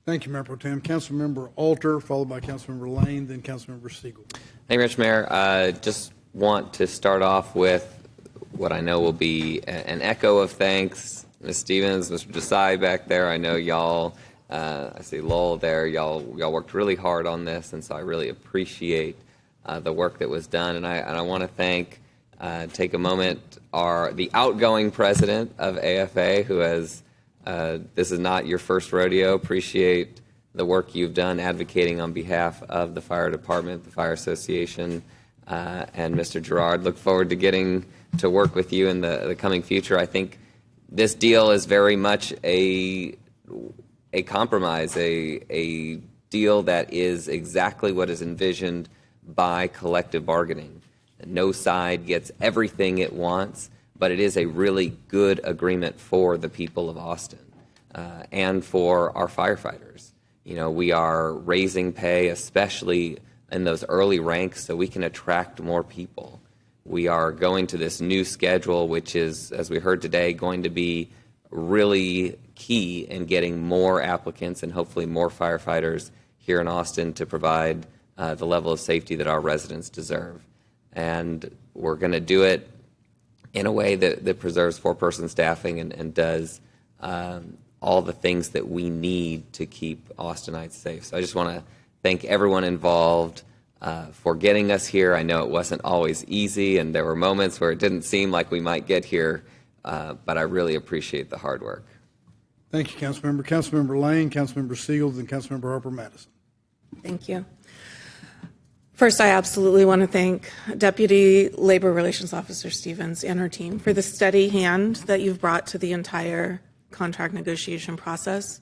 Thank you, Mayor Pro Tem. Councilmember Alter, followed by Councilmember Lane, then Councilmember Siegel. Thank you, Mr. Mayor. Just want to start off with what I know will be an echo of thanks. Ms. Stevens, Mr. Desai back there, I know y'all, I see Lowell there, y'all worked really hard on this, and so I really appreciate the work that was done. And I want to take a moment, the outgoing president of AFA, who has, this is not your first rodeo. Appreciate the work you've done advocating on behalf of the fire department, the Fire Association, and Mr. Gerard. Look forward to getting to work with you in the coming future. I think this deal is very much a compromise, a deal that is exactly what is envisioned by collective bargaining. No side gets everything it wants, but it is a really good agreement for the people of Austin and for our firefighters. You know, we are raising pay, especially in those early ranks, so we can attract more people. We are going to this new schedule, which is, as we heard today, going to be really key in getting more applicants and hopefully more firefighters here in Austin to provide the level of safety that our residents deserve. And we're going to do it in a way that preserves four-person staffing and does all the things that we need to keep Austinites safe. So I just want to thank everyone involved for getting us here. I know it wasn't always easy, and there were moments where it didn't seem like we might get here, but I really appreciate the hard work. Thank you, Councilmember. Councilmember Lane, Councilmember Siegel, then Councilmember Harper Madison. Thank you. First, I absolutely want to thank Deputy Labor Relations Officer Stevens and her team for the steady hand that you've brought to the entire contract negotiation process.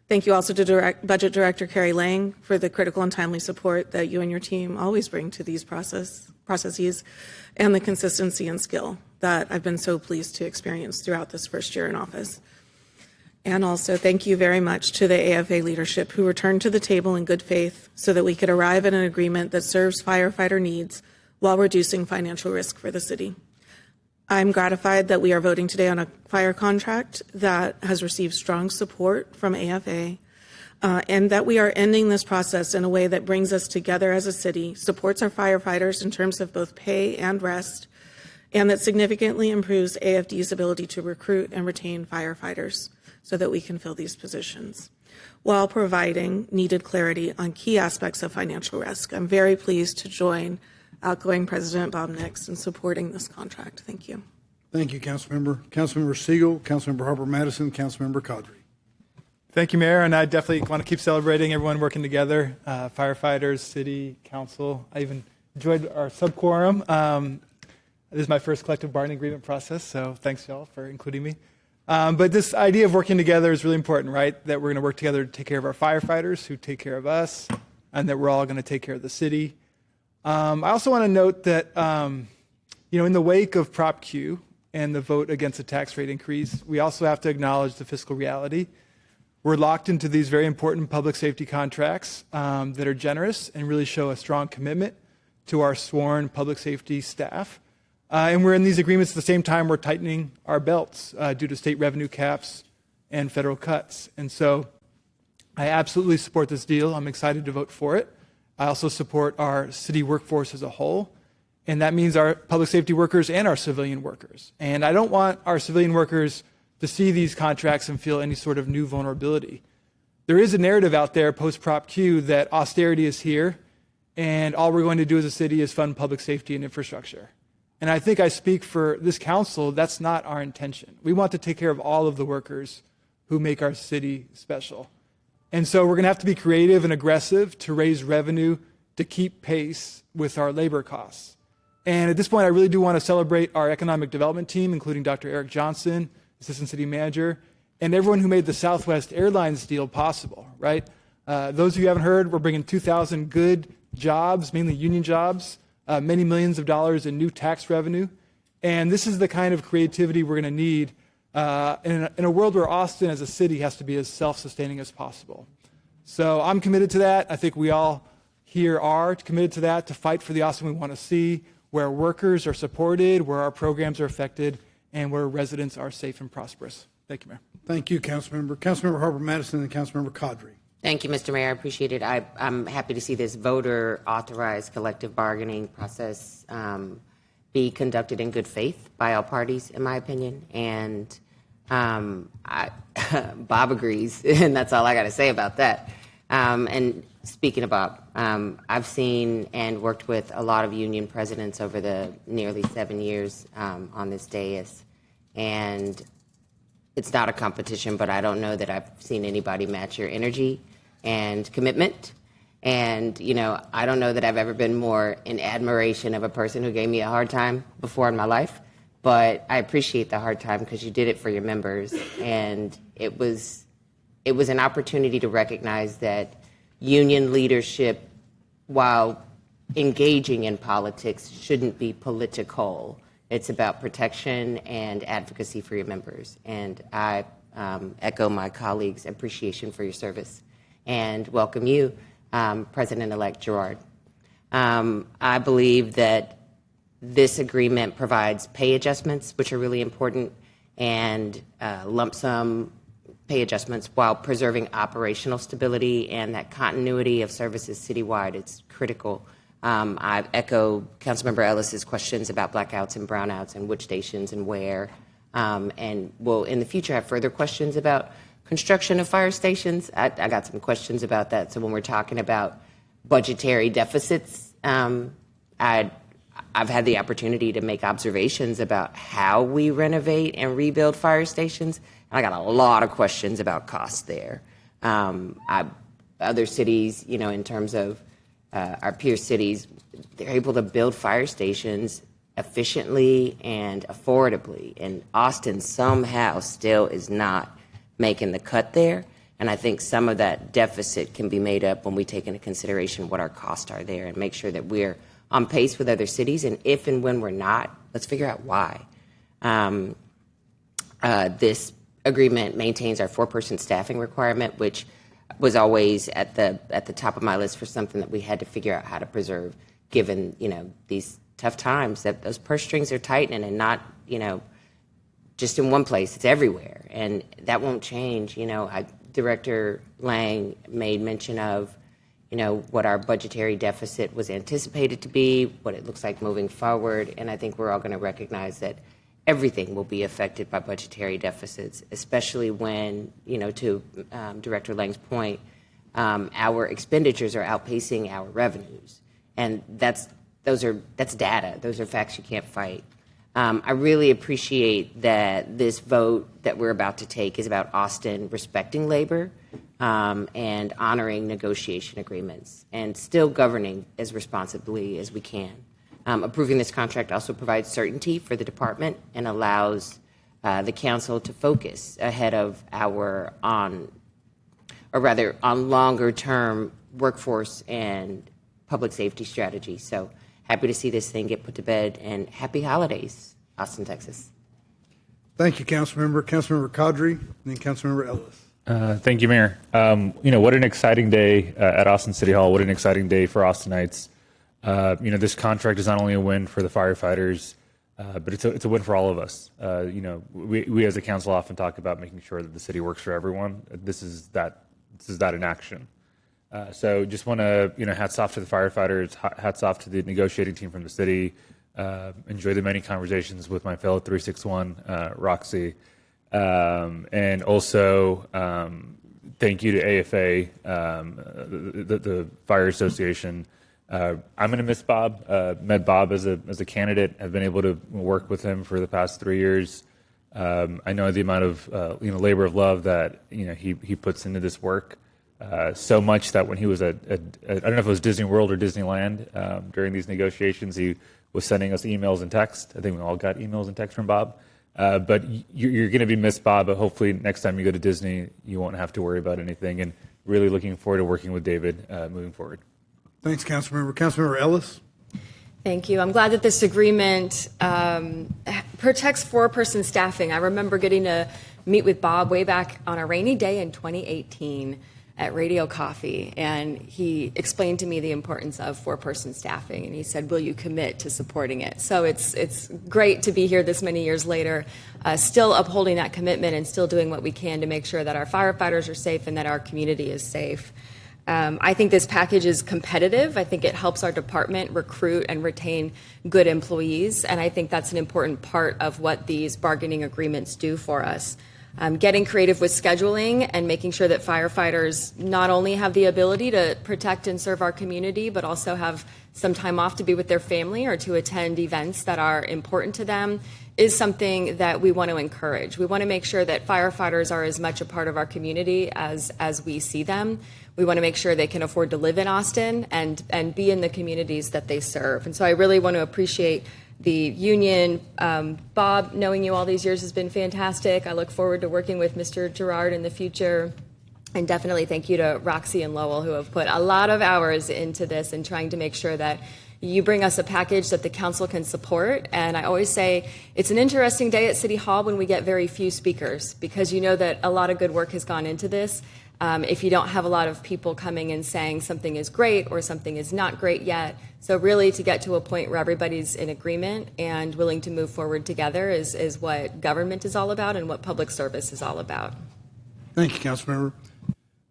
Thank you also to Budget Director Carrie Lang for the critical and timely support that you and your team always bring to these processes and the consistency and skill that I've been so pleased to experience throughout this first year in office. And also thank you very much to the AFA leadership who returned to the table in good faith so that we could arrive at an agreement that serves firefighter needs while reducing financial risk for the city. I'm gratified that we are voting today on a fire contract that has received strong support from AFA, and that we are ending this process in a way that brings us together as a city, supports our firefighters in terms of both pay and rest, and that significantly improves AFD's ability to recruit and retain firefighters so that we can fill these positions while providing needed clarity on key aspects of financial risk. I'm very pleased to join outgoing President Bob Nix in supporting this contract. Thank you. Thank you, Councilmember. Councilmember Siegel, Councilmember Harper Madison, Councilmember Cadre. Thank you, Mayor, and I definitely want to keep celebrating everyone working together, firefighters, city, council. I even enjoyed our sub-quorum. This is my first collective bargaining agreement process, so thanks, y'all, for including me. But this idea of working together is really important, right? That we're going to work together to take care of our firefighters who take care of us, and that we're all going to take care of the city. I also want to note that, in the wake of Prop Q and the vote against the tax rate increase, we also have to acknowledge the fiscal reality. We're locked into these very important public safety contracts that are generous and really show a strong commitment to our sworn public safety staff. And we're in these agreements at the same time we're tightening our belts due to state revenue caps and federal cuts. And so I absolutely support this deal. I'm excited to vote for it. I also support our city workforce as a whole, and that means our public safety workers and our civilian workers. And I don't want our civilian workers to see these contracts and feel any sort of new vulnerability. There is a narrative out there post-Prop Q that austerity is here, and all we're going to do as a city is fund public safety and infrastructure. And I think I speak for this council, that's not our intention. We want to take care of all of the workers who make our city special. And so we're going to have to be creative and aggressive to raise revenue to keep pace with our labor costs. And at this point, I really do want to celebrate our economic development team, including Dr. Eric Johnson, Assistant City Manager, and everyone who made the Southwest Airlines deal possible, right? Those of you who haven't heard, we're bringing 2,000 good jobs, mainly union jobs, many millions of dollars in new tax revenue. And this is the kind of creativity we're going to need in a world where Austin as a city has to be as self-sustaining as possible. So I'm committed to that. I think we all here are committed to that, to fight for the Austin we want to see, where workers are supported, where our programs are affected, and where residents are safe and prosperous. Thank you, Mayor. Thank you, Councilmember. Councilmember Harper Madison and Councilmember Cadre. Thank you, Mr. Mayor. I appreciate it. I'm happy to see this voter-authorized collective bargaining process be conducted in good faith by all parties, in my opinion. And Bob agrees, and that's all I got to say about that. And speaking of Bob, I've seen and worked with a lot of union presidents over the nearly 7 years on this dais. And it's not a competition, but I don't know that I've seen anybody match your energy and commitment. And, you know, I don't know that I've ever been more in admiration of a person who gave me a hard time before in my life. But I appreciate the hard time because you did it for your members. And it was an opportunity to recognize that union leadership, while engaging in politics, shouldn't be political. It's about protection and advocacy for your members. And I echo my colleagues' appreciation for your service and welcome you, President-elect Girard. I believe that this agreement provides pay adjustments, which are really important, and lump sum pay adjustments while preserving operational stability and that continuity of services citywide. It's critical. I echo Councilmember Ellis's questions about blackouts and brownouts and which stations and where. And we'll, in the future, have further questions about construction of fire stations. I got some questions about that. So when we're talking about budgetary deficits, I've had the opportunity to make observations about how we renovate and rebuild fire stations. And I got a lot of questions about costs there. Other cities, you know, in terms of our peer cities, they're able to build fire stations efficiently and affordably. And Austin somehow still is not making the cut there. And I think some of that deficit can be made up when we take into consideration what our costs are there and make sure that we're on pace with other cities. And if and when we're not, let's figure out why. This agreement maintains our 4-person staffing requirement, which was always at the top of my list for something that we had to figure out how to preserve, given, you know, these tough times, that those purse strings are tightening and not, you know, just in one place, it's everywhere. And that won't change. You know, Director Lang made mention of, you know, what our budgetary deficit was anticipated to be, what it looks like moving forward. And I think we're all going to recognize that everything will be affected by budgetary deficits, especially when, you know, to Director Lang's point, our expenditures are outpacing our revenues. And that's data. Those are facts you can't fight. I really appreciate that this vote that we're about to take is about Austin respecting labor and honoring negotiation agreements and still governing as responsibly as we can. Approving this contract also provides certainty for the department and allows the council to focus ahead of on longer term workforce and public safety strategy. So happy to see this thing get put to bed, and happy holidays, Austin, Texas. Thank you, Councilmember. Councilmember Cadre, and then Councilmember Ellis. Thank you, Mayor. You know, what an exciting day at Austin City Hall. What an exciting day for Austinites. You know, this contract is not only a win for the firefighters, but it's a win for all of us. You know, we as a council often talk about making sure that the city works for everyone. This is that in action. So just want to, hats off to the firefighters, hats off to the negotiating team from the city. Enjoy the many conversations with my fellow 361, Roxy. And also, thank you to AFA, the Fire Association. I'm going to miss Bob. Met Bob as a candidate. Have been able to work with him for the past 3 years. I know the amount of labor of love that he puts into this work. So much that when he was at I don't know if it was Disney World or Disneyland during these negotiations, he was sending us emails and text. I think we all got emails and texts from Bob. But you're going to be missed, Bob. But hopefully next time you go to Disney, you won't have to worry about anything. And really looking forward to working with David moving forward. Thanks, Councilmember. Councilmember Ellis? Thank you. I'm glad that this agreement protects four-person staffing. I remember getting to meet with Bob way back on a rainy day in 2018 at Radio Coffee, and he explained to me the importance of four-person staffing, and he said, will you commit to supporting it? So it's great to be here this many years later, still upholding that commitment and still doing what we can to make sure that our firefighters are safe and that our community is safe. I think this package is competitive. I think it helps our department recruit and retain good employees, and I think that's an important part of what these bargaining agreements do for us. Getting creative with scheduling and making sure that firefighters not only have the ability to protect and serve our community, but also have some time off to be with their family or to attend events that are important to them is something that we want to encourage. We want to make sure that firefighters are as much a part of our community as we see them. We want to make sure they can afford to live in Austin and be in the communities that they serve. And so I really want to appreciate the union. Bob, knowing you all these years has been fantastic. I look forward to working with Mr. Gerard in the future. And definitely thank you to Roxy and Lowell, who have put a lot of hours into this and trying to make sure that you bring us a package that the council can support. And I always say it's an interesting day at City Hall when we get very few speakers, because you know that a lot of good work has gone into this. If you don't have a lot of people coming and saying something is great or something is not great yet. So really to get to a point where everybody's in agreement and willing to move forward together is what government is all about and what public service is all about. Thank you, Councilmember.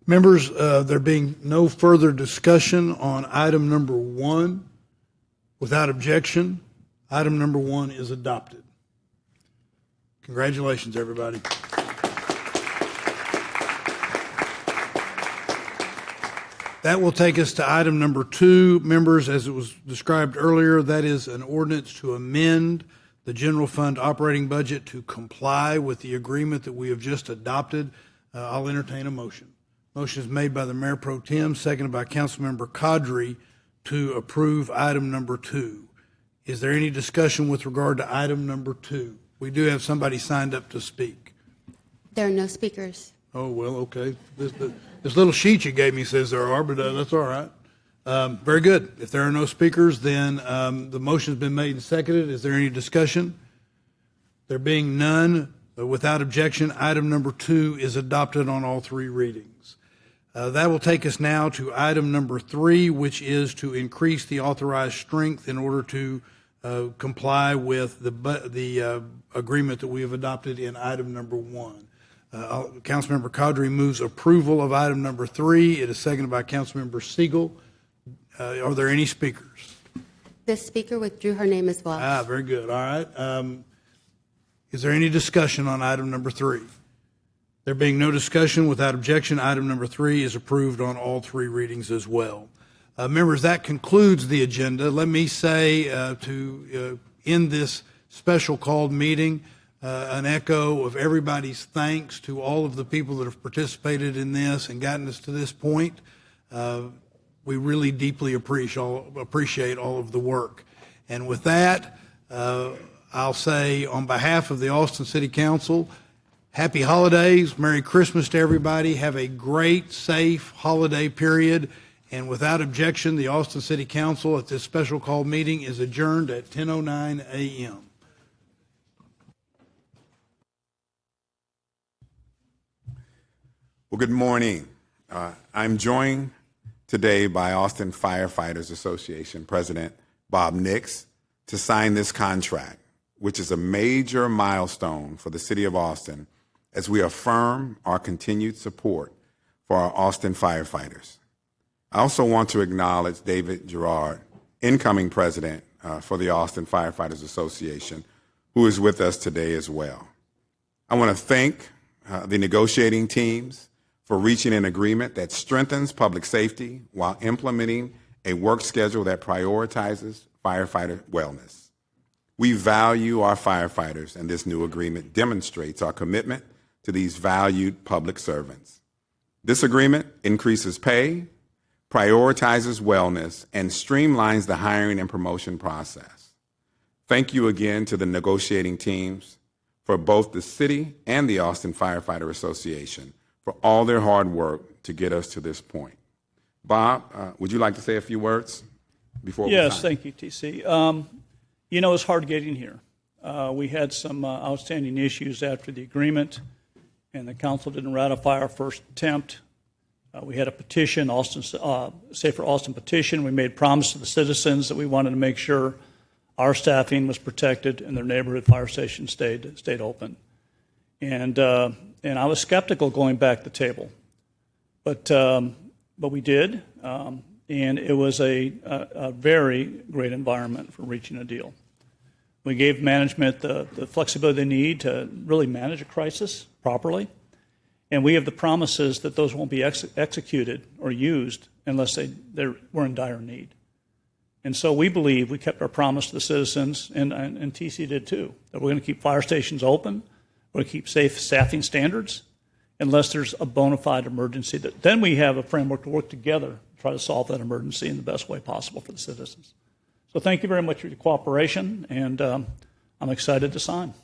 Members, there being no further discussion on item number 1, without objection, item number 1 is adopted. Congratulations, everybody. That will take us to item number 2. Members, as it was described earlier, that is an ordinance to amend the general fund operating budget to comply with the agreement that we have just adopted. I'll entertain a motion. Motion is made by the Mayor Pro Tem, seconded by Councilmember Qadri to approve item number 2. Is there any discussion with regard to item number 2? We do have somebody signed up to speak. There are no speakers. Oh, well, okay. This little sheet you gave me says there are, but that's all right. Very good. If there are no speakers, then the motion's been made and seconded. Is there any discussion? There being none, without objection, item number 2 is adopted on all 3 readings. That will take us now to item number 3, which is to increase the authorized strength in order to comply with the agreement that we have adopted in item number 1. Councilmember Qadri moves approval of item number 3. It is seconded by Councilmember Siegel. Are there any speakers? This speaker withdrew her name as well. Very good. All right. Is there any discussion on item number 3? There being no discussion, without objection, item number 3 is approved on all 3 readings as well. Members, that concludes the agenda. Let me say to end this special called meeting, an echo of everybody's thanks to all of the people that have participated in this and gotten us to this point. We really deeply appreciate all of the work. And with that, I'll say on behalf of the Austin City Council, happy holidays, Merry Christmas to everybody. Have a great, safe holiday period. And without objection, the Austin City Council at this special called meeting is adjourned at 10:09 a.m. Well, good morning. I'm joined today by Austin Firefighters Association President Bob Nix to sign this contract, which is a major milestone for the City of Austin as we affirm our continued support for our Austin firefighters. I also want to acknowledge David Gerard, incoming president for the Austin Firefighters Association, who is with us today as well. I want to thank the negotiating teams for reaching an agreement that strengthens public safety while implementing a work schedule that prioritizes firefighter wellness. We value our firefighters, and this new agreement demonstrates our commitment to these valued public servants. This agreement increases pay, prioritizes wellness, and streamlines the hiring and promotion process. Thank you again to the negotiating teams for both the city and the Austin Firefighter Association for all their hard work to get us to this point. Bob, would you like to say a few words before we Yes, sign? thank you, TC. You know, it's hard getting here. We had some outstanding issues after the agreement, and the council didn't ratify our first attempt. We had a petition, Safer Austin petition. We made promise to the citizens that we wanted to make sure our staffing was protected and their neighborhood fire station stayed open. And I was skeptical going back to the table, but we did, and it was a very great environment for reaching a deal. We gave management the flexibility they need to really manage a crisis properly, and we have the promises that those won't be executed or used unless they were in dire need. And so we believe we kept our promise to the citizens, and TC did too, that we're going to keep fire stations open, we're going to keep safe staffing standards, unless there's a bona fide emergency. Then we have a framework to work together to try to solve that emergency in the best way possible for the citizens. So thank you very much for your cooperation, and I'm excited to sign.